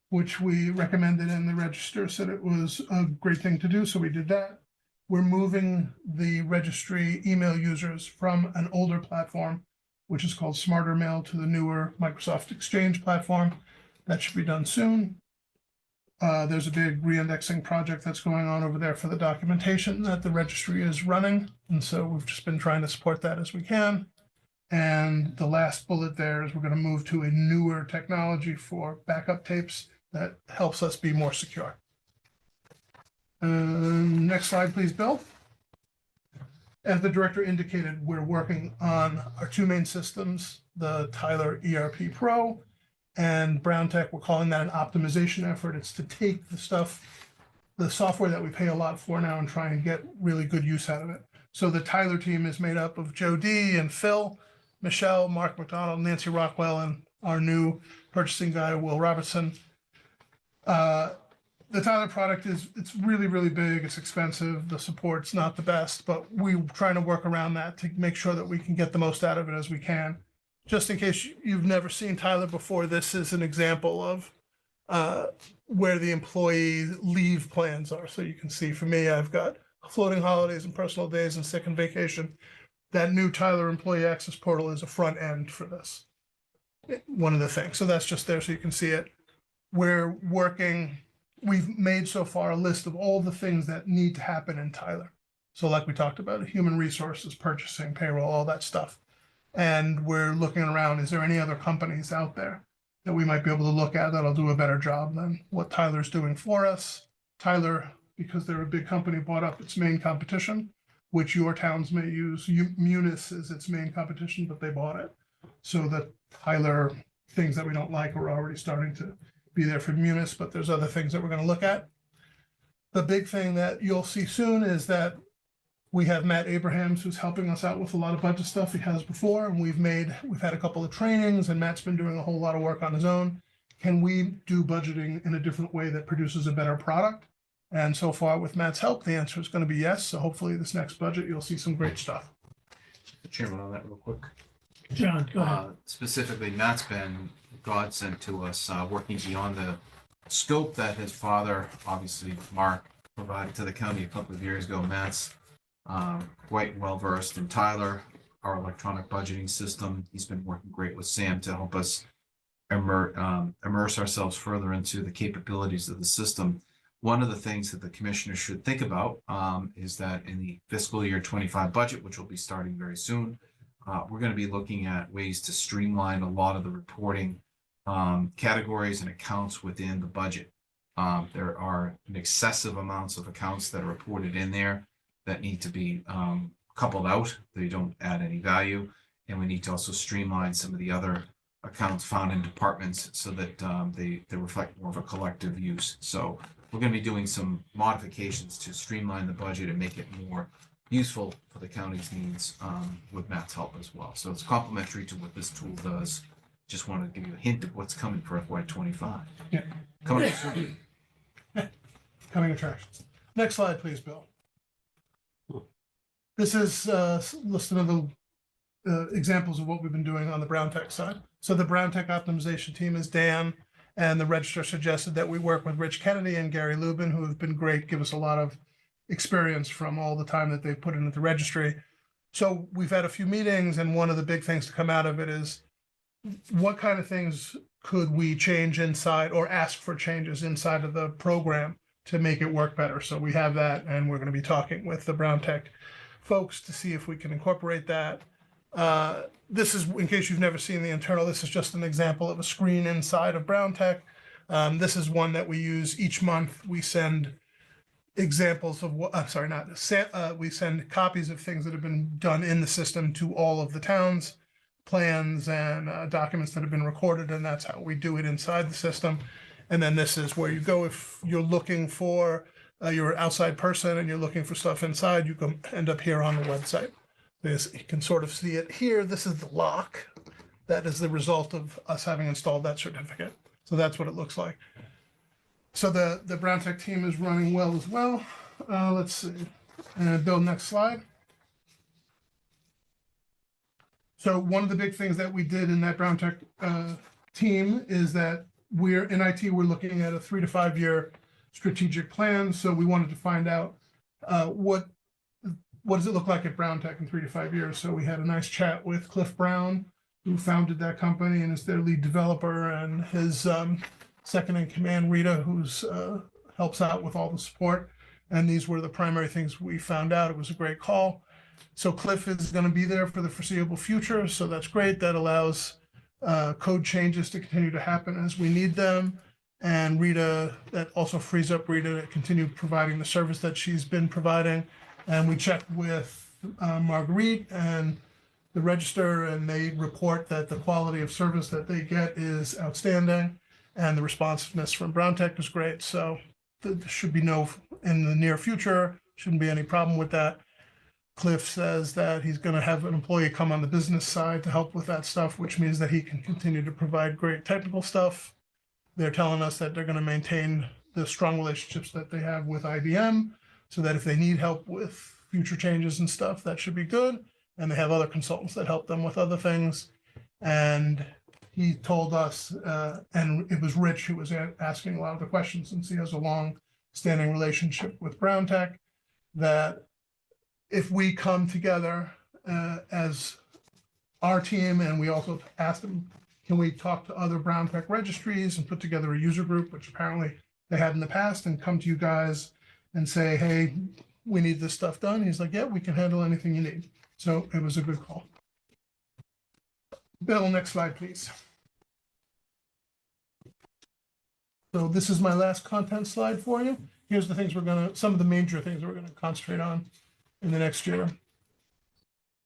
which we recommended in the register, said it was a great thing to do. So we did that. We're moving the registry email users from an older platform, which is called Smarter Mail, to the newer Microsoft Exchange platform. That should be done soon. There's a big re-indexing project that's going on over there for the documentation that the registry is running. And so we've just been trying to support that as we can. And the last bullet there is we're going to move to a newer technology for backup tapes that helps us be more secure. Next slide, please, Bill. As the director indicated, we're working on our 2 main systems, the Tyler ERP Pro and Brown Tech. We're calling that an optimization effort. It's to take the software that we pay a lot for now, and try and get really good use out of it. So the Tyler team is made up of Joe D and Phil, Michelle, Mark McDonald, Nancy Rockwell, and our new purchasing guy, Will Robertson. The Tyler product it's really, really big. It's expensive. The support's not the best, but we're trying to work around that to make sure that we can get the most out of it as we can. Just in case you've never seen Tyler before, this is an example of where the employee leave plans are. So you can see for me, I've got floating holidays and personal days and sick and vacation. That new Tyler Employee Access Portal is a front end for this. One of the things. So that's just there so you can see it. We've made so far a list of all the things that need to happen in Tyler. So like we talked about, human resources, purchasing, payroll, all that stuff. And we're looking around, is there any other companies out there that we might be able to look at that'll do a better job than what Tyler's doing for us? Tyler, because they're a big company, bought up its main competition, which your towns may use. Munis is its main competition, but they bought it. So the Tyler things that we don't like are already starting to be there for Munis, but there's other things that we're going to look at. The big thing that you'll see soon is that we have Matt Abrahams, who's helping us out with a lot of budget stuff he has before, and we've had a couple of trainings, and Matt's been doing a whole lot of work on his own. Can we do budgeting in a different way that produces a better product? And so far, with Matt's help, the answer is going to be yes. So hopefully this next budget, you'll see some great stuff. Chairman, on that real quick. John, go ahead. Specifically, Matt's been godsend to us, working beyond the scope that his father, obviously Mark, provided to the county a couple of years ago. Matt's quite well versed in Tyler, our electronic budgeting system. He's been working great with Sam to help us immerse ourselves further into the capabilities of the system. One of the things that the commissioners should think about is that in the fiscal year 25 budget, which will be starting very soon, we're going to be looking at ways to streamline a lot of the reporting categories and accounts within the budget. There are an excessive amounts of accounts that are reported in there that need to be coupled out. They don't add any value. And we need to also streamline some of the other accounts found in departments so that they reflect more of a collective use. So we're going to be doing some modifications to streamline the budget and make it more useful for the county's needs with Matt's help as well. So it's complementary to what this tool does. Just wanted to give you a hint of what's coming for FY25. Yeah. Coming soon. Coming attractions. Next slide, please, Bill. This is listed of the examples of what we've been doing on the Brown Tech side. So the Brown Tech optimization team is Dan, and the register suggested that we work with Rich Kennedy and Gary Lubin, who have been great, give us a lot of experience from all the time that they've put in at the registry. So we've had a few meetings, and one of the big things to come out of it is what kind of things could we change inside or ask for changes inside of the program to make it work better. So we have that, and we're going to be talking with the Brown Tech folks to see if we can incorporate that. This is, in case you've never seen the internal, this is just an example of a screen inside of Brown Tech. This is one that we use each month. We send examples of what, I'm sorry, we send copies of things that have been done in the system to all of the towns, plans and documents that have been recorded, and that's how we do it inside the system. And then this is where you go if you're looking for, you're an outside person and you're looking for stuff inside, you can end up here on the website. You can sort of see it here. This is the lock. That is the result of us having installed that certificate. So that's what it looks like. So the Brown Tech team is running well as well. Let's see. Bill, next slide. So one of the big things that we did in that Brown Tech team is that we're in IT, we're looking at a 3 to 5 year strategic plan. So we wanted to find out what does it look like at Brown Tech in 3 to 5 years. So we had a nice chat with Cliff Brown, who founded that company and is their lead developer, and his second in command, Rita, who's helps out with all the support. And these were the primary things we found out. It was a great call. So Cliff is going to be there for the foreseeable future. So that's great. That allows code changes to continue to happen as we need them. And Rita, that also frees up Rita to continue providing the service that she's been providing. And we checked with Marguerite and the register, and they report that the quality of service that they get is outstanding, and the responsiveness from Brown Tech is great. So there should be in the near future, shouldn't be any problem with that. Cliff says that he's going to have an employee come on the business side to help with that stuff, which means that he can continue to provide great technical stuff. They're telling us that they're going to maintain the strong relationships that they have with IBM, so that if they need help with future changes and stuff, that should be good. And they have other consultants that help them with other things. And he told us, and it was Rich who was asking a lot of the questions, since he has a long-standing relationship with Brown Tech, that if we come together as our team, and we also asked them, can we talk to other Brown Tech registries and put together a user group, which apparently they had in the past, and come to you guys and say, hey, we need this stuff done. He's like, yeah, we can handle anything you need. So it was a good call. Bill, next slide, please. So this is my last content slide for you. Here's the things some of the major things we're going to concentrate on in the next year.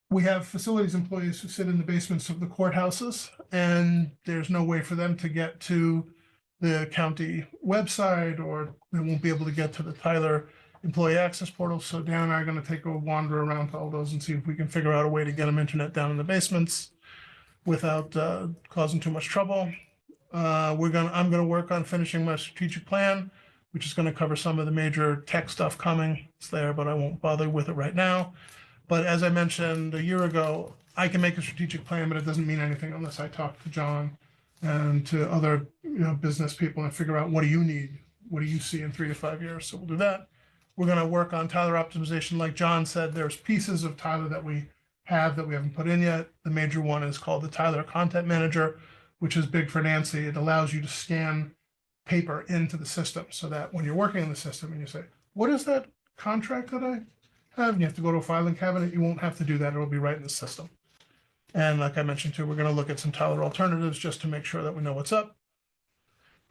We have facilities employees who sit in the basements of the courthouses, and there's no way for them to get to the county website, or they won't be able to get to the Tyler Employee Access Portal. So Dan and I are going to take a wander around to all those and see if we can figure out a way to get them internet down in the basements without causing too much trouble. I'm gonna work on finishing my strategic plan, which is gonna cover some of the major tech stuff coming. It's there, but I won't bother with it right now. But as I mentioned a year ago, I can make a strategic plan, but it doesn't mean anything unless I talk to John and to other, business people and figure out, what do you need? What do you see in 3 to 5 years? So we'll do that. We're gonna work on Tyler optimization. Like John said, there's pieces of Tyler that we haven't put in yet. The major one is called the Tyler Content Manager, which is big for Nancy. It allows you to scan paper into the system so that when you're working in the system and you say, what is that contract that I have? And you have to go to a filing cabinet. You won't have to do that. It'll be right in the system. And like I mentioned too, we're going to look at some Tyler alternatives just to make sure that we know what's up.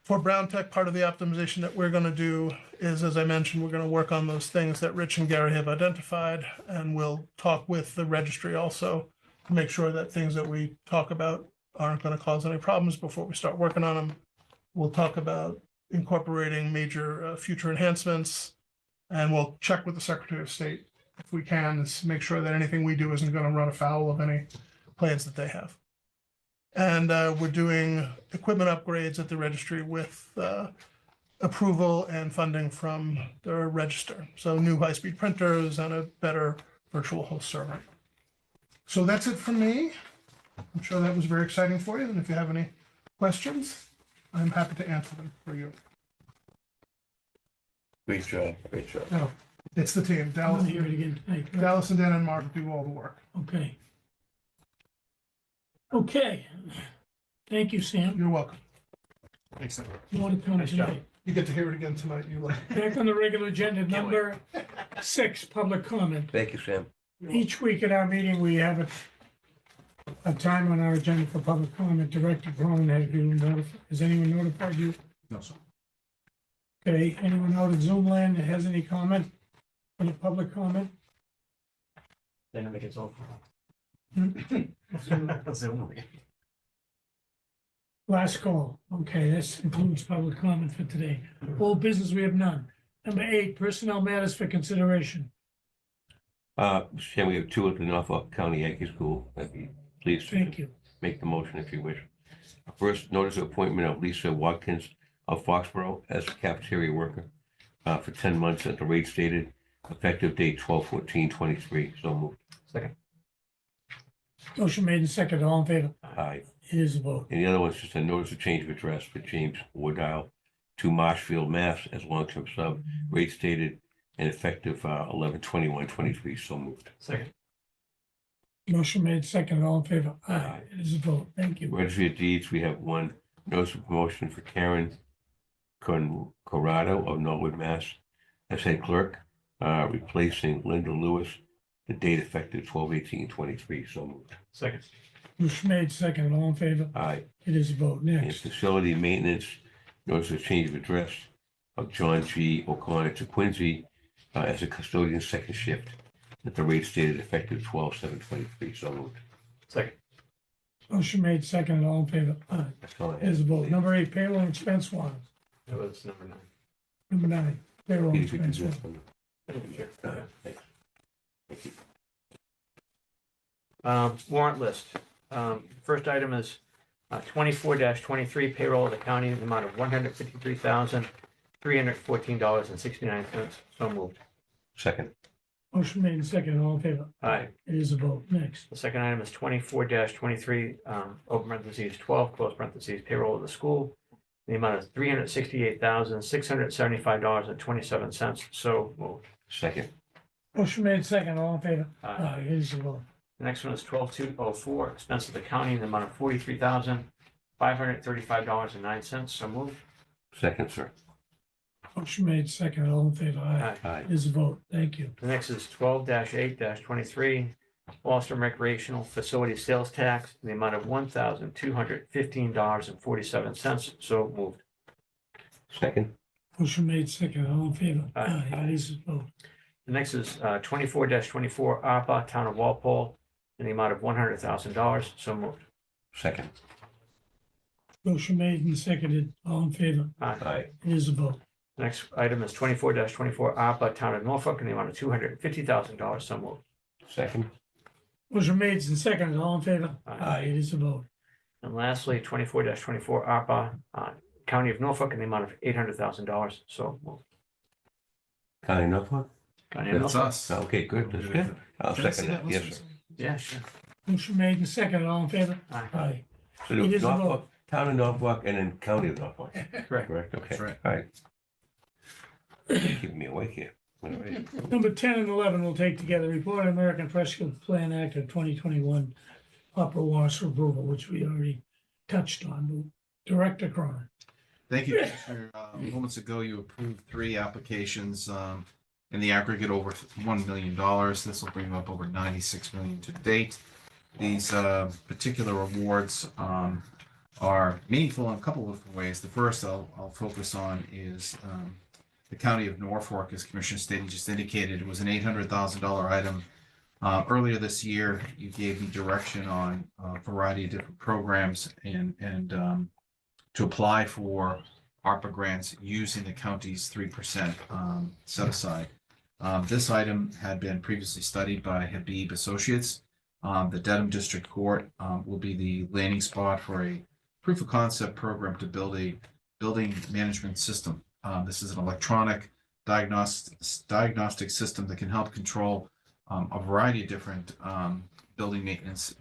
For Brown Tech, part of the optimization that we're going to do is, as I mentioned, we're going to work on those things that Rich and Gary have identified, and we'll talk with the registry also to make sure that things that we talk about aren't going to cause any problems before we start working on them. We'll talk about incorporating major future enhancements, and we'll check with the Secretary of State if we can, to make sure that anything we do isn't going to run afoul of any plans that they have. And we're doing equipment upgrades at the registry with approval and funding from the register. So new high-speed printers and a better virtual host server. So that's it from me. I'm sure that was very exciting for you. And if you have any questions, I'm happy to answer them for you. Great job, great job. No, it's the team. I want Dallas, to hear it again tonight. Dallas and Dan and Mark do all the work. Okay. Okay. Thank you, Sam. You're welcome. Thanks. You want to come Nice job. tonight? You get to hear it again tonight. You like. Back on the regular agenda, number 6, public comment. Thank you, Sam. Each week at our meeting, we have a time on our agenda for public comment. Director Cronin, has anyone notified you? No, sir. Okay, anyone out of Zoom land that has any comment? Any public comment? Then it gets over. Last call. Okay, this includes public comment for today. Old business, we have none. Number 8, personnel matters for consideration. Sam, we have 2 at the Norfolk County Yankee School. I'd be pleased to Thank you. make the motion if you wish. First, notice of appointment of Lisa Watkins of Foxborough as a cafeteria worker for 10 months at the rate stated, effective date 12/14/23. So moved. Second. Motion made and seconded. All in favor? Aye. It is a vote. And the other one's just a notice of change of address for James Wardile to Marshfield, Mass. as long-term sub, rate stated and effective 11/21/23. So moved. Second. Motion made, seconded. All in favor? Aye. Aye. It is a vote. Thank you. Registry of Deeds, we have 1 notice of promotion for Karen Corrado of Norwood, Mass. as head clerk, replacing Linda Lewis, the date effective 12/18/23. So moved. Second. Motion made, seconded. All in favor? Aye. It is a vote. And Next. facility maintenance, notice of change of address of John G. O'Connor to Quincy as a custodian second shift at the rate stated effective 12/7/23. So moved. Second. Motion made, seconded. All in favor? Aye. That's all I It have. is a vote. Number 8, payroll and expense warrants. That was number 9. Number 9, payroll and Peter, could you expense do warrants. this one? Thanks. Thank you. Warrant list. First item is 24-23 payroll of the county in the amount of $153,314.69. So moved. Second. Motion made and seconded. All in favor? Aye. It is a vote. Next. The second item is 24-23, open parentheses 12, close parentheses, payroll of the school, in the amount of $368,675.27. So moved. Second. Motion made, seconded. All in favor? Aye. Aye. It is a vote. The next one is 12-204, expense of the county in the amount of $43,535.09. So moved. Second, sir. Motion made, seconded. All in favor? Aye. Aye. Aye. It is a vote. Thank you. The next is 12-8-23, Boston Recreational Facility Sales Tax in the amount of $1,215.47. So moved. Second. Motion made, seconded. All in favor? Aye. It is a vote. The next is 24-24 ARPA, Town of Walpole, in the amount of $100,000. So moved. Second. Motion made and seconded. All in favor? Aye. It is a vote. Next item is 24-24 ARPA, Town of Norfolk, in the amount of $250,000. So moved. Second. Motion made and seconded. All in favor? Aye. It is a vote. And lastly, 24-24 ARPA, County of Norfolk, in the amount of $800,000. So moved. County of Norfolk? County of That's Norfolk. us. Okay, good, that's good. I'll Can I see second that, yes, list? sir. Yeah, sure. Motion made and seconded. All in favor? Aye. Aye. So It is a Norfolk, vote. Town of Norfolk, and then County of Norfolk, Correct. correct? Okay, That's right. all right. Keeping me awake here. All right. Number 10 and 11 will take together. Report on American Rescue Plan Act of 2021 opera warrants for approval, which we already touched on. Director Cronin. Thank you, Commissioner. Moments ago, you approved 3 applications in the aggregate over $1 million. This will bring up over 96 million to date. These particular awards are meaningful in a couple of different ways. The first I'll focus on is the County of Norfolk, as Commissioner Stady just indicated. It was an $800,000 item. Earlier this year, you gave me direction on a variety of different programs and to apply for ARPA grants using the county's 3% set aside. This item had been previously studied by Habib Associates. The Dedham District Court will be the landing spot for a proof of concept program to build a building management system. This is an electronic diagnostic system that can help control a variety of different building maintenance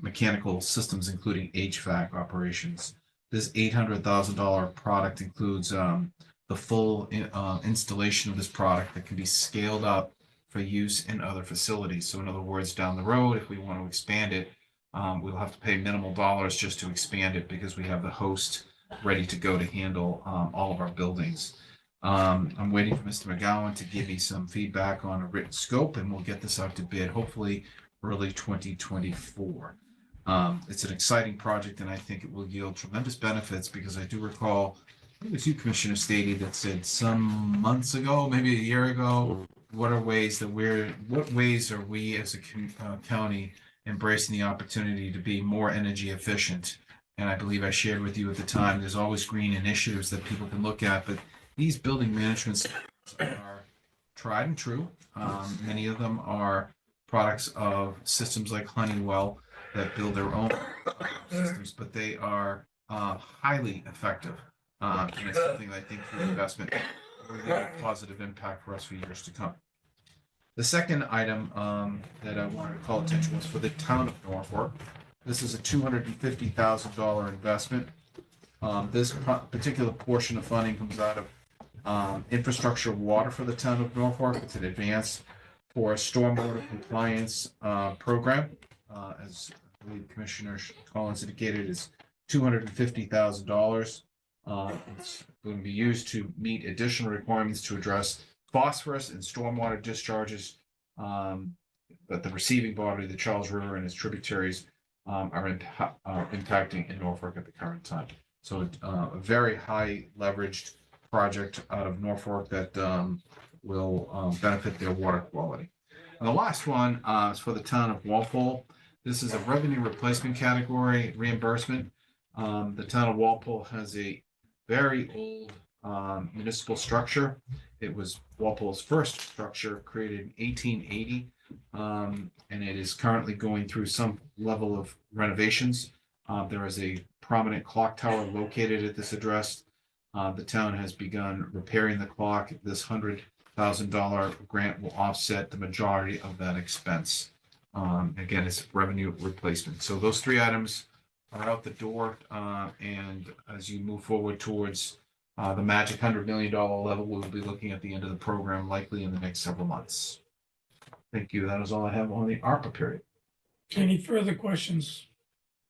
mechanical systems, including HVAC operations. This $800,000 product includes the full installation of this product that can be scaled up for use in other facilities. So in other words, down the road, if we want to expand it, we'll have to pay minimal dollars just to expand it because we have the host ready to go to handle all of our buildings. I'm waiting for Mr. McGowan to give me some feedback on a written scope, and we'll get this out to bid hopefully early 2024. It's an exciting project, and I think it will yield tremendous benefits because I do recall, I think it was you, Commissioner Stady, that said some months ago, maybe a year ago, what ways are we as a county embracing the opportunity to be more energy efficient? And I believe I shared with you at the time, there's always green initiatives that people can look at, but these building management systems are tried and true. Many of them are products of systems like Honeywell that build their own systems, but they are highly effective. And it's something that I think through investment will have a positive impact for us for years to come. The second item that I wanted to call attention was for the town of Norfolk. This is a $250,000 investment. This particular portion of funding comes out of infrastructure water for the town of Norfolk. It's an advance for a stormwater compliance program. As I believe Commissioner Collins indicated, is $250,000. It's going to be used to meet additional requirements to address phosphorus and stormwater discharges that the receiving body, the Charles River and its tributaries, are impacting in Norfolk at the current time. So a very high leveraged project out of Norfolk that will benefit their water quality. And the last one is for the town of Walpole. This is a revenue replacement category reimbursement. The town of Walpole has a very old municipal structure. It was Walpole's first structure, created in 1880, and it is currently going through some level of renovations. There is a prominent clock tower located at this address. The town has begun repairing the clock. This $100,000 grant will offset the majority of that expense. Again, it's revenue replacement. So those 3 items are out the door, and as you move forward towards the magic $100 million level, we'll be looking at the end of the program likely in the next several months. Thank you. That is all I have on the ARPA period. Any further questions?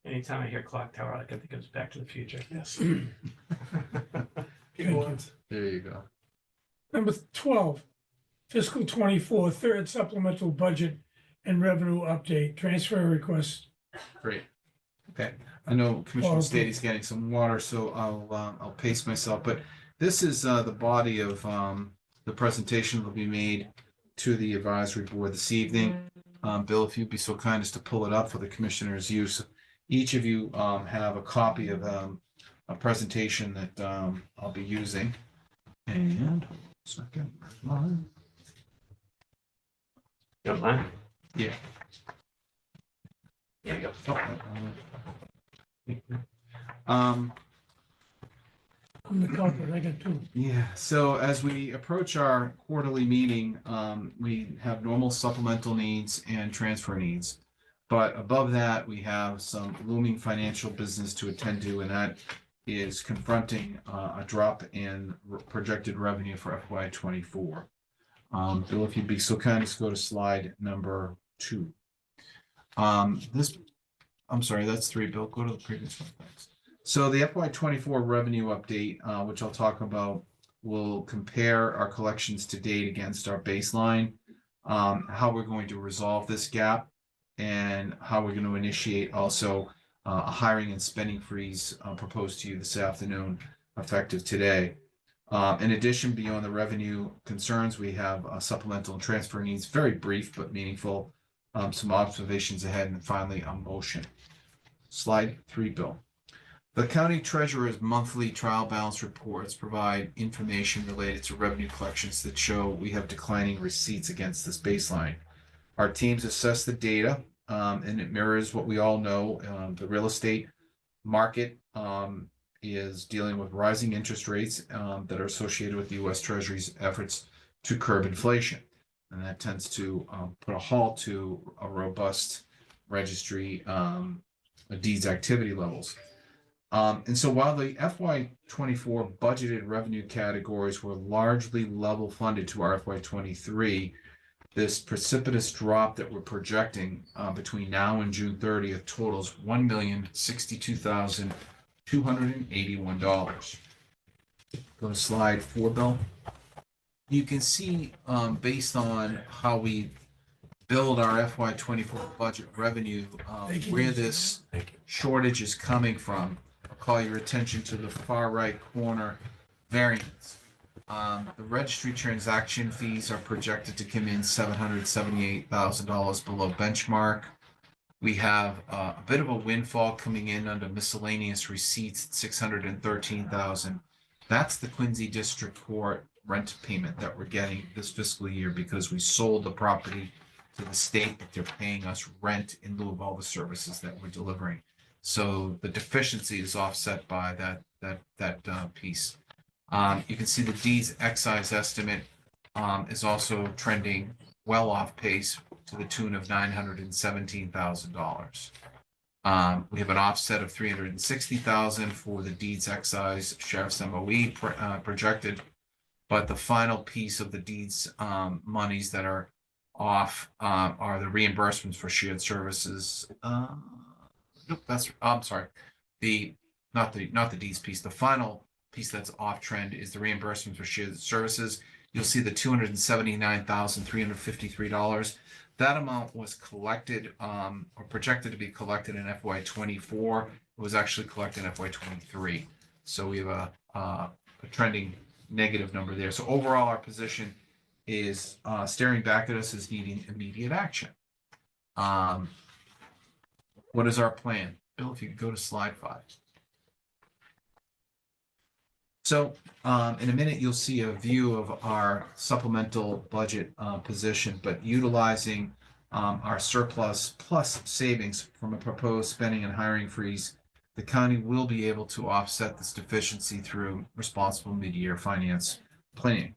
Anytime I hear clock tower, I can think of Back to the Future. Yes. There Thank you go. Number 12, fiscal 24, third supplemental budget and revenue update, transfer request. Great. Okay. I know Commissioner Well, Stady's getting some water, so I'll pace myself. But this is the body of The presentation will be made to the advisory board this evening. Bill, if you'd be so kind as to pull it up for the commissioner's use. Each of you have a copy of a presentation that I'll be using. And second, mine. Don't mind. Yeah. There you go. Um, I'm the culprit, I got two. yeah, so as we approach our quarterly meeting, we have normal supplemental needs and transfer needs. But above that, we have some looming financial business to attend to, and that is confronting a drop in projected revenue for FY '24. Bill, if you'd be so kind as to go to slide number 2. I'm sorry, that's 3, Bill. Go to the previous one, thanks. So the FY '24 revenue update, which I'll talk about, will compare our collections to date against our baseline, how we're going to resolve this gap, and how we're going to initiate also a hiring and spending freeze proposed to you this afternoon, effective today. In addition, beyond the revenue concerns, we have supplemental and transfer needs, very brief but meaningful, some observations ahead, and finally a motion. Slide 3, Bill. The county treasurer's monthly trial balance reports provide information related to revenue collections that show we have declining receipts against this baseline. Our teams assess the data, and it mirrors what we all know. The real estate market is dealing with rising interest rates that are associated with the U.S. Treasury's efforts to curb inflation. And that tends to put a halt to a robust registry deeds activity levels. And so while the FY '24 budgeted revenue categories were largely level funded to our FY '23, this precipitous drop that we're projecting between now and June 30th totals $1,062,281. Go to slide 4, Bill. You can see, based on how we build our FY '24 budget revenue, where this shortage is coming from. I'll call your attention to the far right corner variance. The registry transaction fees are projected to come in $778,000 below benchmark. We have a bit of a windfall coming in under miscellaneous receipts at $613,000. That's the Quincy District Court rent payment that we're getting this fiscal year because we sold the property to the state, but they're paying us rent in lieu of all the services that we're delivering. So the deficiency is offset by that piece. You can see the deeds excise estimate is also trending well off pace to the tune of $917,000. We have an offset of $360,000 for the deeds excise sheriff's MOE projected, but the final piece of the deeds monies that are off are the reimbursements for shared services. Nope, I'm sorry. Not the deeds piece. The final piece that's off trend is the reimbursements for shared services. You'll see the $279,353. That amount was collected or projected to be collected in FY '24. It was actually collected in FY '23. So we have a trending negative number there. So overall, our position is staring back at us as needing immediate action. What is our plan? Bill, if you could go to slide 5. So in a minute, you'll see a view of our supplemental budget position, but utilizing our surplus plus savings from a proposed spending and hiring freeze, the county will be able to offset this deficiency through responsible mid-year finance planning.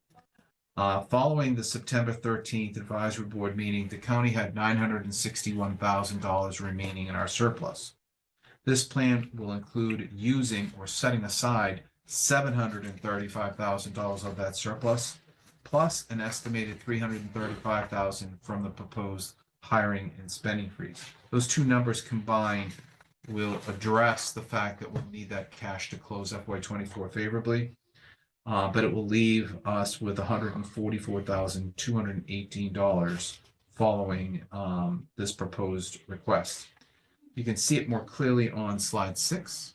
Following the September 13th advisory board meeting, the county had $961,000 remaining in our surplus. This plan will include using or setting aside $735,000 of that surplus, plus an estimated $335,000 from the proposed hiring and spending freeze. Those two numbers combined will address the fact that we'll need that cash to close FY '24 favorably. But it will leave us with $144,218 following this proposed request. You can see it more clearly on slide 6.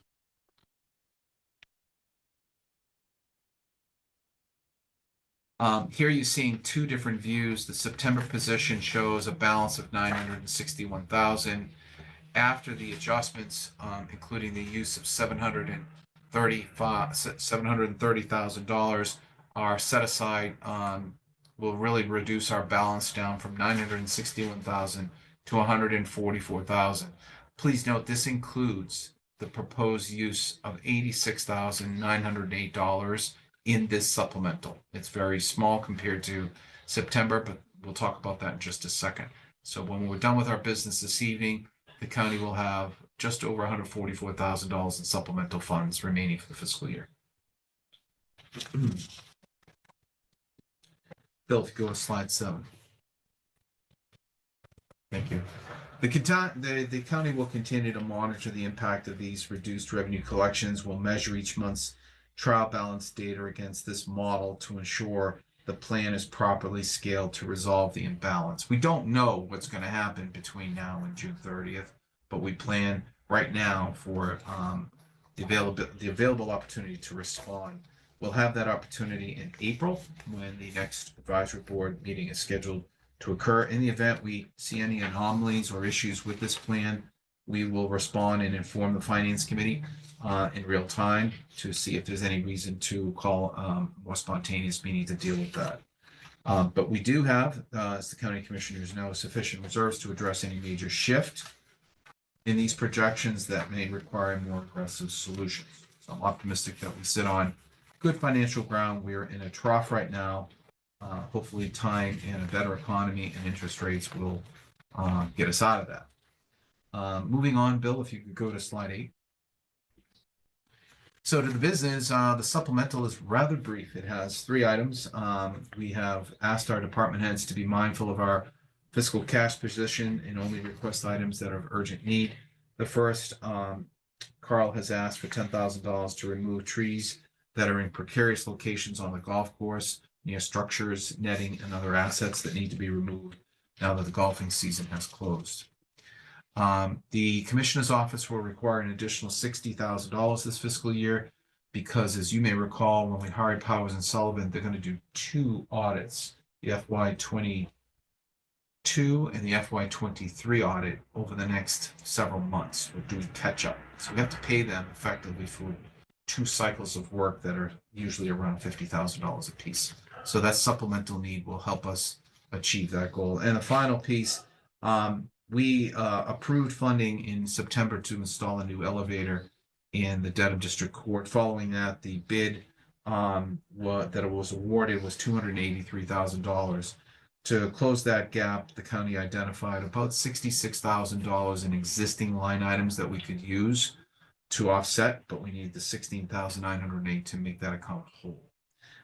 Here you're seeing two different views. The September position shows a balance of 961,000. After the adjustments, including the use of $730,000 are set aside, will really reduce our balance down from 961,000 to 144,000. Please note this includes the proposed use of $86,908 in this supplemental. It's very small compared to September, but we'll talk about that in just a second. So when we're done with our business this evening, the county will have just over $144,000 in supplemental funds remaining for the fiscal year. Bill, if you go to slide 7. Thank you. The county will continue to monitor the impact of these reduced revenue collections. We'll measure each month's trial balance data against this model to ensure the plan is properly scaled to resolve the imbalance. We don't know what's going to happen between now and June 30th, but we plan right now for the available opportunity to respond. We'll have that opportunity in April when the next advisory board meeting is scheduled to occur. In the event we see any anomalies or issues with this plan, we will respond and inform the finance committee in real time to see if there's any reason to call a more spontaneous meeting to deal with that. But we do have, as the county commissioners know, sufficient reserves to address any major shift in these projections that may require more aggressive solutions. So I'm optimistic that we sit on good financial ground. We're in a trough right now. Hopefully time and a better economy and interest rates will get us out of that. Moving on, Bill, if you could go to slide 8. So to the business, the supplemental is rather brief. It has 3 items. We have asked our department heads to be mindful of our fiscal cash position and only request items that are of urgent need. The first, Carl has asked for $10,000 to remove trees that are in precarious locations on the golf course, near structures, netting, and other assets that need to be removed now that the golfing season has closed. The commissioner's office will require an additional $60,000 this fiscal year because, as you may recall, when we hired Powers and Sullivan, they're going to do 2 audits, the FY22 and the FY23 audit over the next several months. We're doing catch up. So we have to pay them effectively for 2 cycles of work that are usually around $50,000 a piece. So that supplemental need will help us achieve that goal. And the final piece, we approved funding in September to install a new elevator in the Dedham District Court. Following that, the bid that it was awarded was $283,000. To close that gap, the county identified about $66,000 in existing line items that we could use to offset, but we need the $16,908 to make that account whole.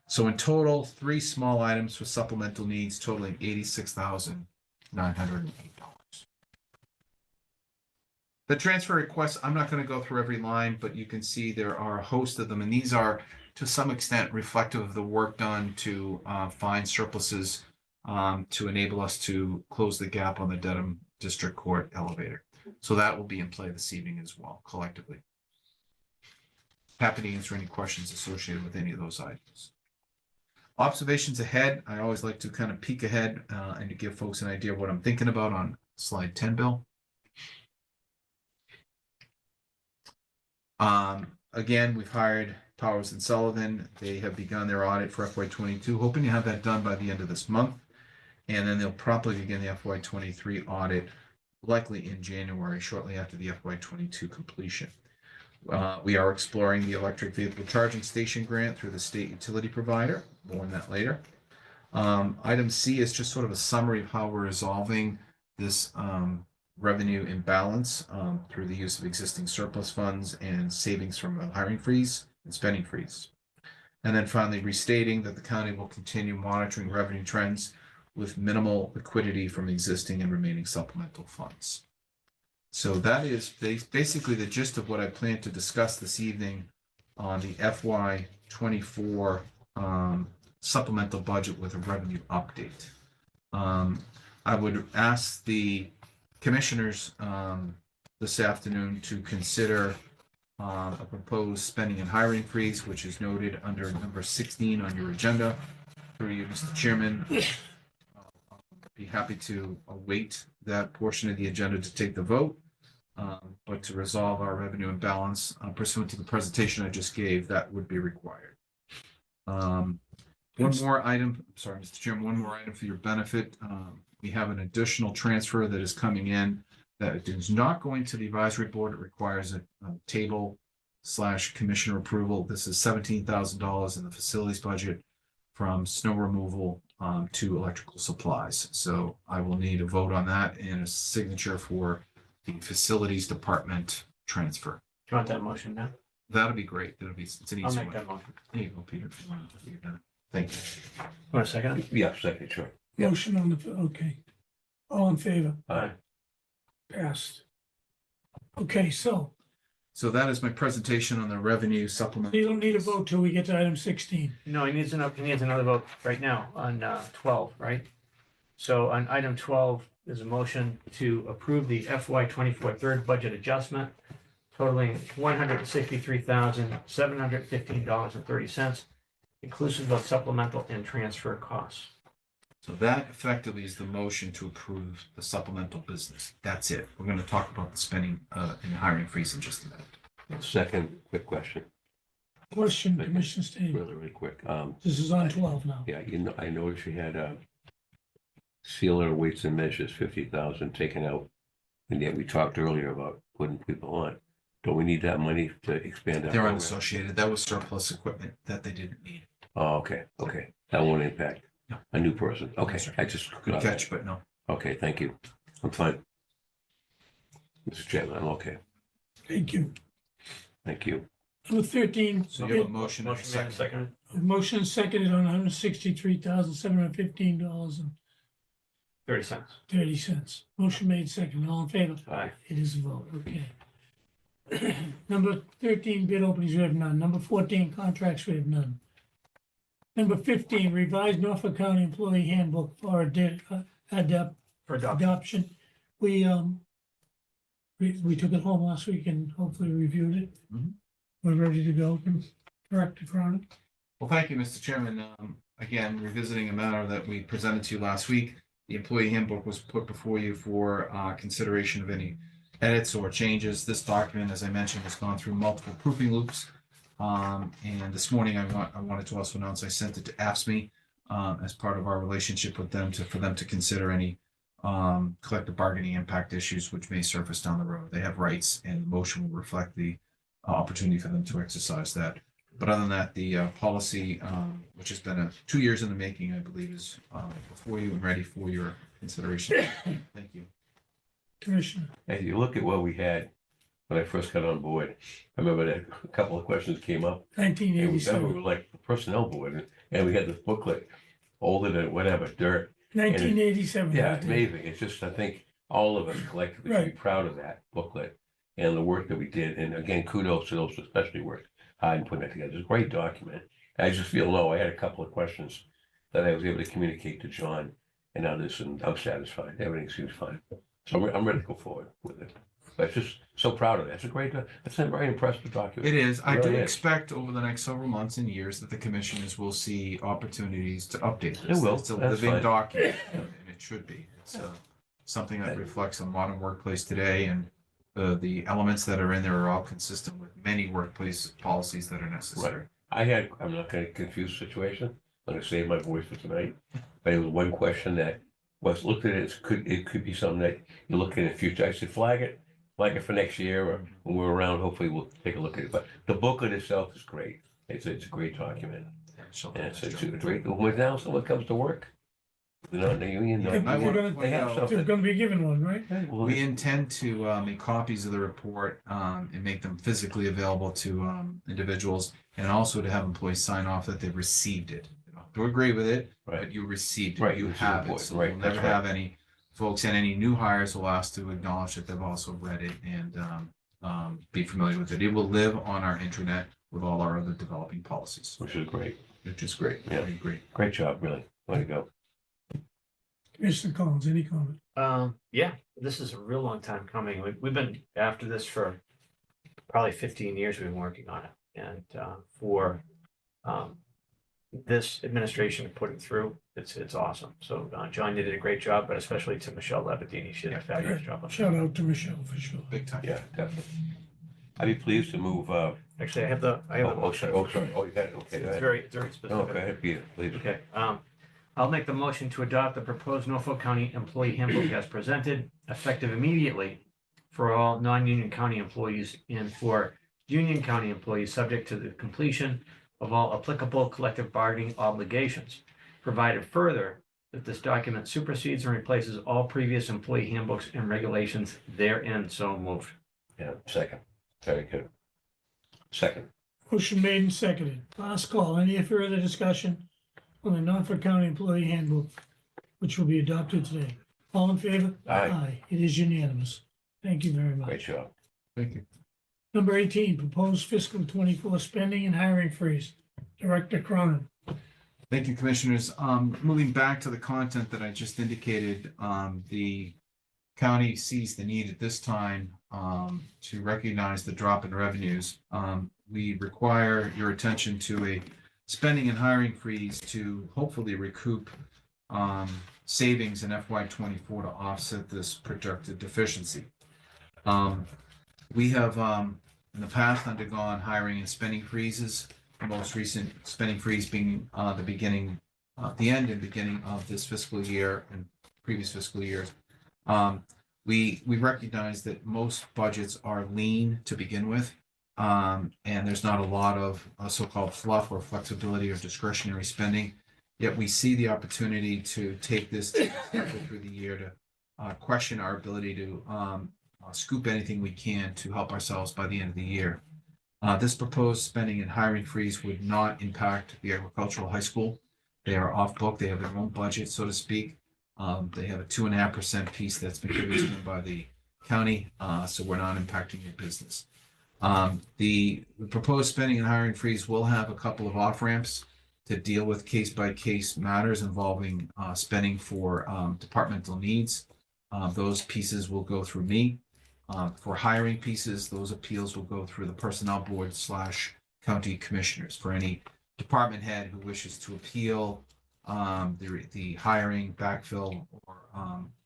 So in total, 3 small items for supplemental needs totaling $86,908. The transfer requests, I'm not going to go through every line, but you can see there are a host of them, and these are to some extent reflective of the work done to find surpluses to enable us to close the gap on the Dedham District Court elevator. So that will be in play this evening as well, collectively. Happy to answer any questions associated with any of those items. Observations ahead, I always like to kind of peek ahead and to give folks an idea of what I'm thinking about on slide 10, Bill. Again, we've hired Powers and Sullivan. They have begun their audit for FY22, hoping to have that done by the end of this month. And then they'll promptly begin the FY23 audit, likely in January, shortly after the FY22 completion. We are exploring the electric vehicle charging station grant through the state utility provider. More on that later. Item C is just sort of a summary of how we're resolving this revenue imbalance through the use of existing surplus funds and savings from a hiring freeze and spending freeze. And then finally, restating that the county will continue monitoring revenue trends with minimal liquidity from existing and remaining supplemental funds. So that is basically the gist of what I plan to discuss this evening on the FY24 supplemental budget with a revenue update. I would ask the commissioners this afternoon to consider a proposed spending and hiring freeze, which is noted under number 16 on your agenda. Through you, Mr. Chairman, I'll be happy to await that portion of the agenda to take the vote. But to resolve our revenue imbalance pursuant to the presentation I just gave, that would be required. One more item, sorry, Mr. Chairman, one more item for your benefit. We have an additional transfer that is coming in that is not going to the advisory board. It requires a table / commissioner approval. This is $17,000 in the facilities budget from snow removal to electrical supplies. So I will need a vote on that and a signature for the facilities department transfer. Do you want that motion now? That'll be great. It's an I'll easy make one. that motion. There you go, Peter. If you want to figure that out. Thank you. Want a second? Yeah, second, sure. Yeah. Motion on the, okay. All in favor? Aye. Passed. Okay, so So that is my presentation on the revenue supplement. you don't need a vote till we get to item 16. No, he needs another vote right now on 12, right? So on item 12, there's a motion to approve the FY 24 third budget adjustment totaling $163,715.30, inclusive of supplemental and transfer costs. So that effectively is the motion to approve the supplemental business. That's it. We're going to talk about the spending and hiring freeze in just a minute. Second, quick question, Question, Commissioner Staley. really quick. This is on 12 now. Yeah, I noticed you had sealer weights and measures, 50,000 taken out. And yet we talked earlier about putting people on. Don't we need that money to expand our They're program? unassociated. That was surplus equipment that they didn't need. Oh, okay. That won't impact No. a new person. Okay, Yes, sir. I just. Good catch, but no. Okay, thank you. I'm fine. Mr. Chairman, I'm okay. Thank you. Thank you. Number 13, So you have a motion and a Motion made and second. seconded. motion seconded on $163,715.30. 30 cents. Motion made second. All in favor? Aye. It is a vote, okay. Number 13, bid openings, we have none. Number 14, contracts, we have none. Number 15, revised Norfolk County Employee Handbook for For adoption. adoption. We took it home last week and hopefully reviewed it. Mhm. We're ready to go. Correct, Veronica? Well, thank you, Mr. Chairman. Again, revisiting a matter that we presented to you last week. The employee handbook was put before you for consideration of any edits or changes. This document, as I mentioned, has gone through multiple proofing loops. And this morning, I wanted to also announce I sent it to AFSCME as part of our relationship with them for them to consider any collective bargaining impact issues which may surface down the road. They have rights, and the motion will reflect the opportunity for them to exercise that. But other than that, the policy, which has been 2 years in the making, I believe, is before you and ready for your consideration. Thank you. Commissioner? As you look at what we had when I first got on board, I remember that a couple of questions came up. And we remember we 1987. were like the personnel board, and we had this booklet, older than whatever, dirt. 1987. Yeah, it's amazing. It's just, I think all of us collectively should be proud of that booklet and the work that we did. And again, kudos to those who especially worked hard in putting that together. It's a great document. I just feel low. I had a couple of questions that I was able to communicate to John and others, and I'm satisfied. Everything seems fine. So I'm ready to go forward with it. But just so proud of it. It's a great, it's a very impressive document. It is. I do really is. expect over the next several months and years that the commissioners will see opportunities to update this. It will. It's a That's living fine. document, and it should be. It's something that reflects a modern workplace today, and the elements that are in there are all consistent with many workplace policies that are necessary. I'm not going to confuse the situation. I'm going to save my voice for tonight. But it was one question that was looked at it could be something that you look at in the future. I said, flag it for next year, or when we're around, hopefully we'll take a look at it. But the booklet itself is great. It's a great document. So And it's a great, when now someone comes to work, they're not in the union. If I you're want to gonna- point They have out, something. They're gonna be given one, right? Well, we intend to make copies of the report and make them physically available to individuals, and also to have employees sign off that they've received it. You don't have to agree with it, Right. but you received it. Right, You which is have it. important. So Right, we'll that's never right. have any folks, and any new hires will ask to acknowledge that they've also read it and be familiar with it. It will live on our intranet with all our other developing policies, which is great. which is great. Yeah. I agree. Great job, really. Way to go. Commissioner Collins, any comment? Yeah, this is a real long time coming. We've been after this for probably 15 years. We've been working on it, and for this administration put it through, it's awesome. So John did a great job, but especially to Michelle Labadini, she did a fabulous job. on Shout out to Michelle for sure. Big time. Yeah, definitely. I'd be pleased to move, Actually, I have the sorry, oh, you got it, okay, go It's ahead. very Oh, specific. go ahead, Peter, please. Okay, I'll make the motion to adopt the proposed Norfolk County Employee Handbook as presented, effective immediately for all non-union county employees and for union county employees, subject to the completion of all applicable collective bargaining obligations. Provided further that this document supersedes and replaces all previous employee handbooks and regulations therein. So moved. Yeah, second, very good. Second, Motion made and seconded. Last call. Any further discussion on the Norfolk County Employee Handbook, which will be adopted today? All in favor? Aye. It is unanimous. Thank you very great much. job. Thank you. Number 18, proposed fiscal 24 spending and hiring freeze. Director Cronin. Thank you, Commissioners. Moving back to the content that I just indicated, the county sees the need at this time to recognize the drop in revenues. We require your attention to a spending and hiring freeze to hopefully recoup savings in FY '24 to offset this projected deficiency. We have in the past undergone hiring and spending freezes. The most recent spending freeze being the end and beginning of this fiscal year and previous fiscal years. We recognize that most budgets are lean to begin with, and there's not a lot of so-called fluff or flexibility or discretionary spending. Yet we see the opportunity to take this through the year to question our ability to scoop anything we can to help ourselves by the end of the year. This proposed spending and hiring freeze would not impact the agricultural high school. They are off book. They have their own budget, so to speak. They have a 2.5% piece that's been given to them by the county, so we're not impacting your business. The proposed spending and hiring freeze will have a couple of off ramps to deal with case by case matters involving spending for departmental needs. Those pieces will go through me. For hiring pieces, those appeals will go through the personnel board / county commissioners. For any department head who wishes to appeal the hiring, backfill, or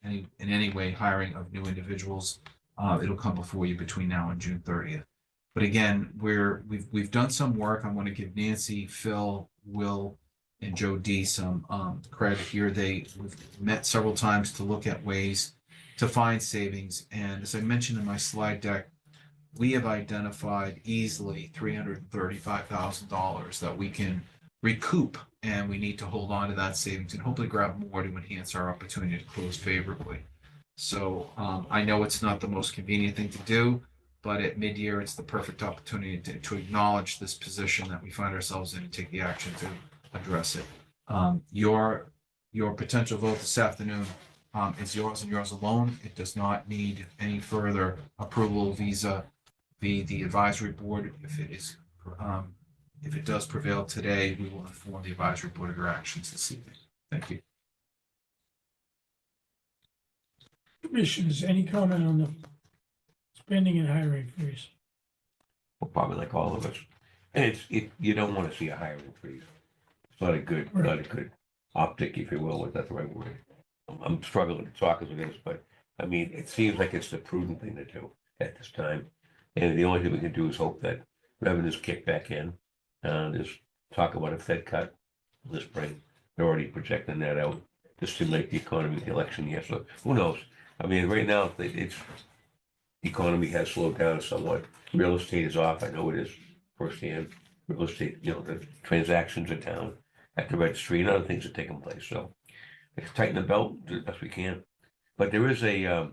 in any way hiring of new individuals, it'll come before you between now and June 30th. But again, we've done some work. I want to give Nancy, Phil, Will, and Joe D some credit here. We've met several times to look at ways to find savings. And as I mentioned in my slide deck, we have identified easily $335,000 that we can recoup, and we need to hold on to that savings and hopefully grab more to enhance our opportunity to close favorably. So I know it's not the most convenient thing to do, but at mid-year, it's the perfect opportunity to acknowledge this position that we find ourselves in and take the action to address it. Your potential vote this afternoon is yours and yours alone. It does not need any further approval via the advisory board. If it does prevail today, we will inform the advisory board of your actions this evening. Thank you. Commissioners, any comment on the spending and hiring freeze? Well, probably like all of us. And you don't want to see a hiring freeze. It's not a good optic, if you will, if that's the right word. I'm struggling to talk as it is, but I mean, it seems like it's the prudent thing to do at this time. And the only thing we can do is hope that revenues kick back in. There's talk about a Fed cut this spring. They're already projecting that out to stimulate the economy in the election year. So who knows? I mean, right now, the economy has slowed down somewhat. Real estate is off. I know it is firsthand. Real estate, the transactions are down at the registry and other things are taking place. So let's tighten the belt, do the best we can. But there is a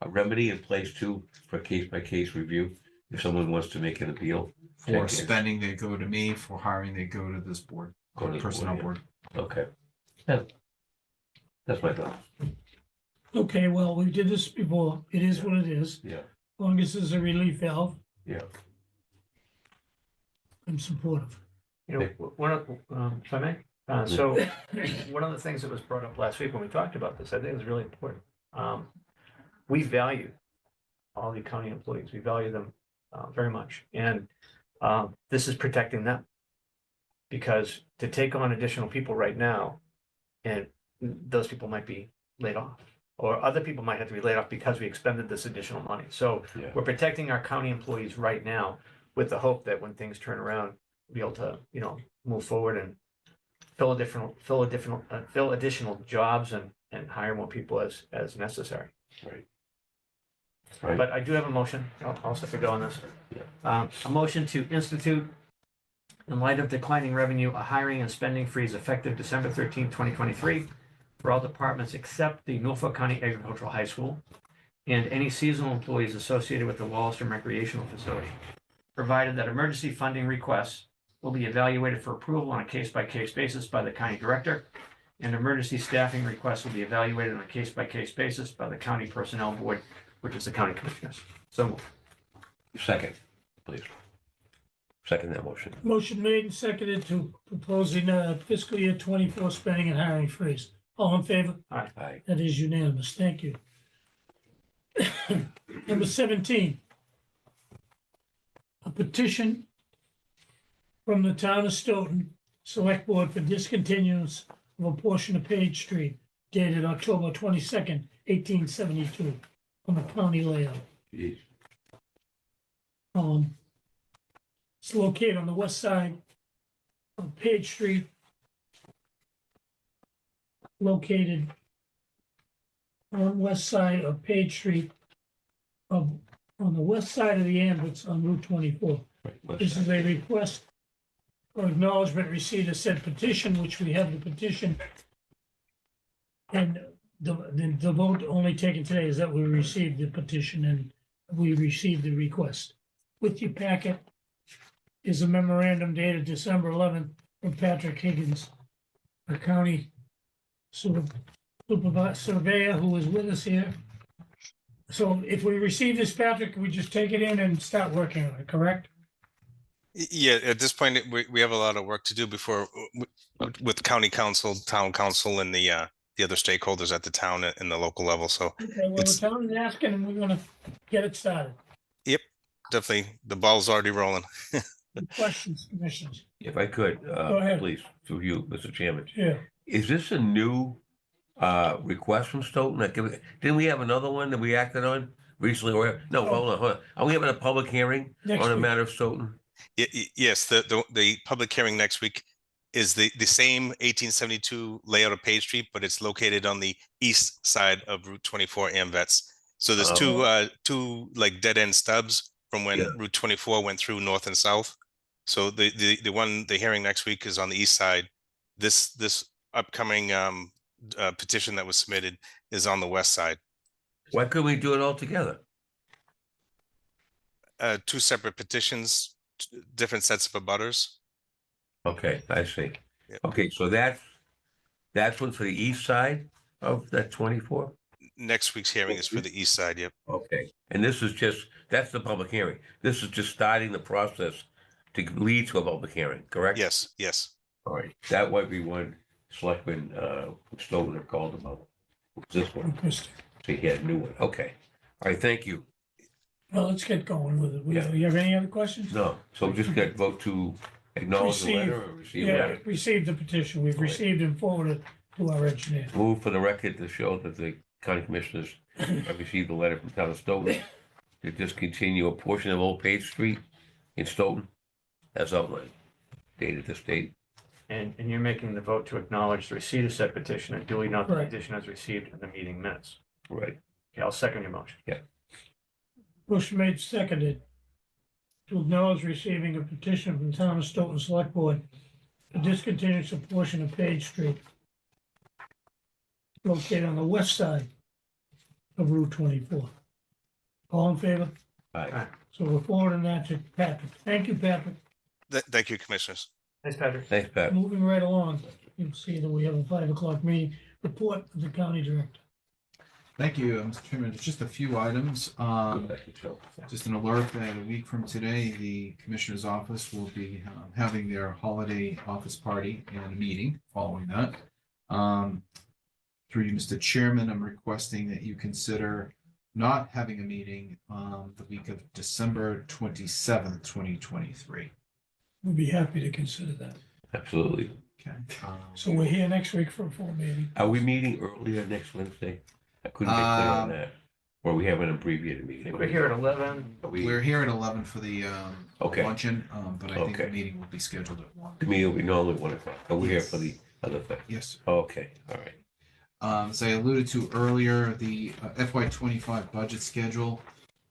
remedy in place too for case-by-case review. If someone wants to make an appeal. For spending, they go to me. For hiring, they go to this board, Go to the personnel board, board. Okay. Yeah. That's my thought. Okay, well, we did this before. It is what it is. Yeah. As long as there's a relief valve, Yeah. I'm supportive. One of, if I may, so one of the things that was brought up last week when we talked about this, I think is really important. We value all the county employees. We value them very much. And this is protecting them. Because to take on additional people right now, and those people might be laid off, or other people might have to be laid off because we expended this additional money. So Yeah. we're protecting our county employees right now with the hope that when things turn around, we'll be able to, move forward and fill additional jobs and hire more people as necessary. Right. Right. But I do have a motion. I'll set to go on this. A motion to institute, in light of declining revenue, a hiring and spending freeze effective December 13th, 2023 for all departments except the Norfolk County Agricultural High School and any seasonal employees associated with the Wallaston Recreational Facility, provided that emergency funding requests will be evaluated for approval on a case-by-case basis by the county director, and emergency staffing requests will be evaluated on a case-by-case basis by the county personnel board, which is the county commissioners. So moved. Second, please. Second that motion. Motion made and seconded to propose the fiscal year 24 spending and hiring freeze. All in favor? Aye. That is unanimous. Thank you. Number 17. A petition from the town of Stoughton Select Board for discontinuance of a portion of Page Street dated October 22nd, 1872 on the county layout. Jeez. It's located on the west side of Page Street, located on west side of Page Street, on the west side of the ambulance on Route 24. Right. This is a request for acknowledgement receipt of said petition, which we have the petition. And the vote only taken today is that we received the petition and we received the request. With your packet is a memorandum dated December 11th from Patrick Higgins, a county surveyor who is with us here. So if we receive this, Patrick, we just take it in and start working on it, correct? Yeah, at this point, we have a lot of work to do before with county council, town council, and the other stakeholders at the town and the local level. So Okay, well, the It's- town is asking and we're gonna get it started. definitely the ball's already rolling. Any questions, commissioners? If I could, ahead. please, through you, Mr. Chairman. Yeah, Is this a new request from Stoughton? Like, didn't we have another one that we acted on recently? Or no, hold on. Are we having a public hearing Next on a week. matter of Stoughton? Yes, the public hearing next week is the same 1872 layout of Page Street, but it's located on the east side of Route 24 AMVETS. So there's two like dead end stubs from when Yeah. Route 24 went through north and south. So the hearing next week is on the east side. This upcoming petition that was submitted is on the west side. Why couldn't we do it all together? Two separate petitions, different sets of abutters. Okay, I see. Yeah. Okay, so that's one for the east side of that 24? Next week's hearing is for the east side. Yep. Okay, and this is that's the public hearing. This is just starting the process to lead to a public hearing, correct? Yes. Yes. All right, that might be one Selectman Stoughton have called about. This one, Christie. so he had a new one. Okay. All right, thank you. Well, let's get going with it. Yeah. You have any other questions? No, so just got vote to acknowledge the letter or receive the Yeah, letter? received the petition. We've received and forwarded to our engineer. Move for the record to show that the county commissioners have received a letter from town of Stoughton to discontinue a portion of Old Page Street in Stoughton as outlined, dated this date. And you're making the vote to acknowledge the receipt of said petition and duly note the Right. petition as received in the meeting minutes. Right. Okay, I'll second your motion. Motion made, seconded to acknowledge receiving a petition from the town of Stoughton Select Board to discontinue a portion of Page Street located on the west side of Route 24. All in favor? Aye. So we're forwarding that to Patrick. Thank you, Patrick. Thank you, commissioners. Thanks, Patrick. Thanks, Pat. Moving right along, you'll see that we have a 5 o'clock meeting. Report of the county director. Thank you, Mr. Chairman. Just a few items. Just an alert that a week from today, the Commissioner's Office will be having their holiday office party and a meeting following that. Through you, Mr. Chairman, I'm requesting that you consider not having a meeting the week of December 27th, 2023. We'd be happy to consider that. Absolutely. Okay. So we're here next week for a full meeting. Are we meeting earlier next Wednesday? I couldn't get clear on Um, that. Or we have an abbreviated meeting? We're here at 11. Are We're here at 11 for the Okay. luncheon, but I think the Okay. meeting will be scheduled at 1. The meeting will be normally 1 o'clock. Are we here Yes. for the other thing? Yes. Okay, all right. As I alluded to earlier, the FY25 budget schedule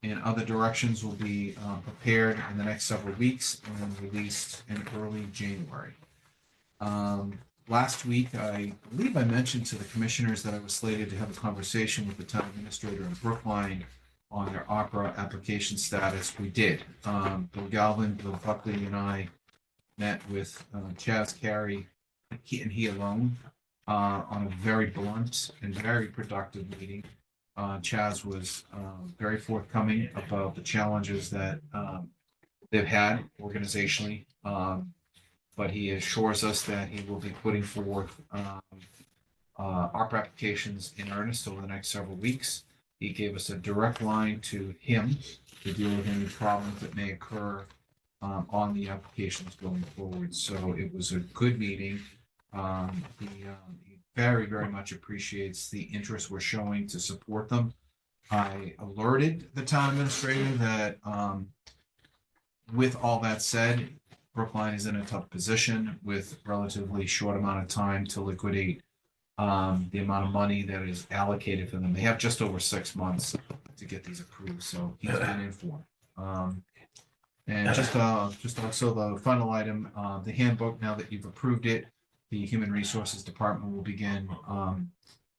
and other directions will be prepared in the next several weeks and released in early January. Last week, I believe I mentioned to the commissioners that I was slated to have a conversation with the town administrator in Brookline on their opera application status. We did. Bill Galvin, Bill Buckley, and I met with Chaz Carey, he alone, on a very blunt and very productive meeting. Chaz was very forthcoming about the challenges that they've had organizationally. But he assures us that he will be putting forth ARPA applications in earnest over the next several weeks. He gave us a direct line to him to deal with any problems that may occur on the applications going forward. So it was a good meeting. He very, very much appreciates the interest we're showing to support them. I alerted the town administrator that with all that said, Brookline is in a tough position with relatively short amount of time to liquidate the amount of money that is allocated for them. They have just over 6 months to get these approved, so he's been informed. And just also the final item, the handbook, now that you've approved it, the Human Resources Department will begin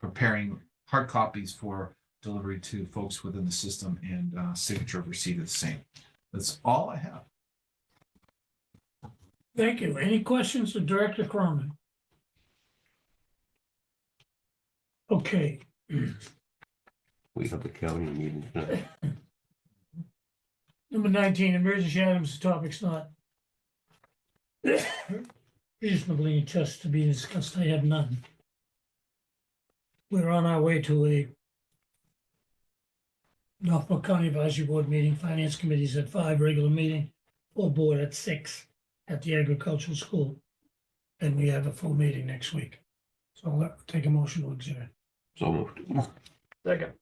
preparing hard copies for delivery to folks within the system and signature of receipt of the same. That's all I have. Thank you. Any questions of Director Cronin? Okay, We have the county meeting tonight. number 19, emergency items, topics not reasonably just to be discussed. I have none. We're on our way to a Norfolk County Advisory Board meeting, Finance Committee's at 5, regular meeting, full board at 6 at the agricultural school. And we have a full meeting next week. So I'll take a motion to adjourn. So moved. Second.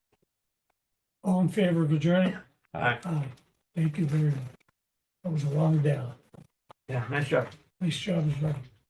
All in favor of adjourning? Aye. Aye. Thank you very much. That was a long day. Yeah, nice job. Nice job, as well.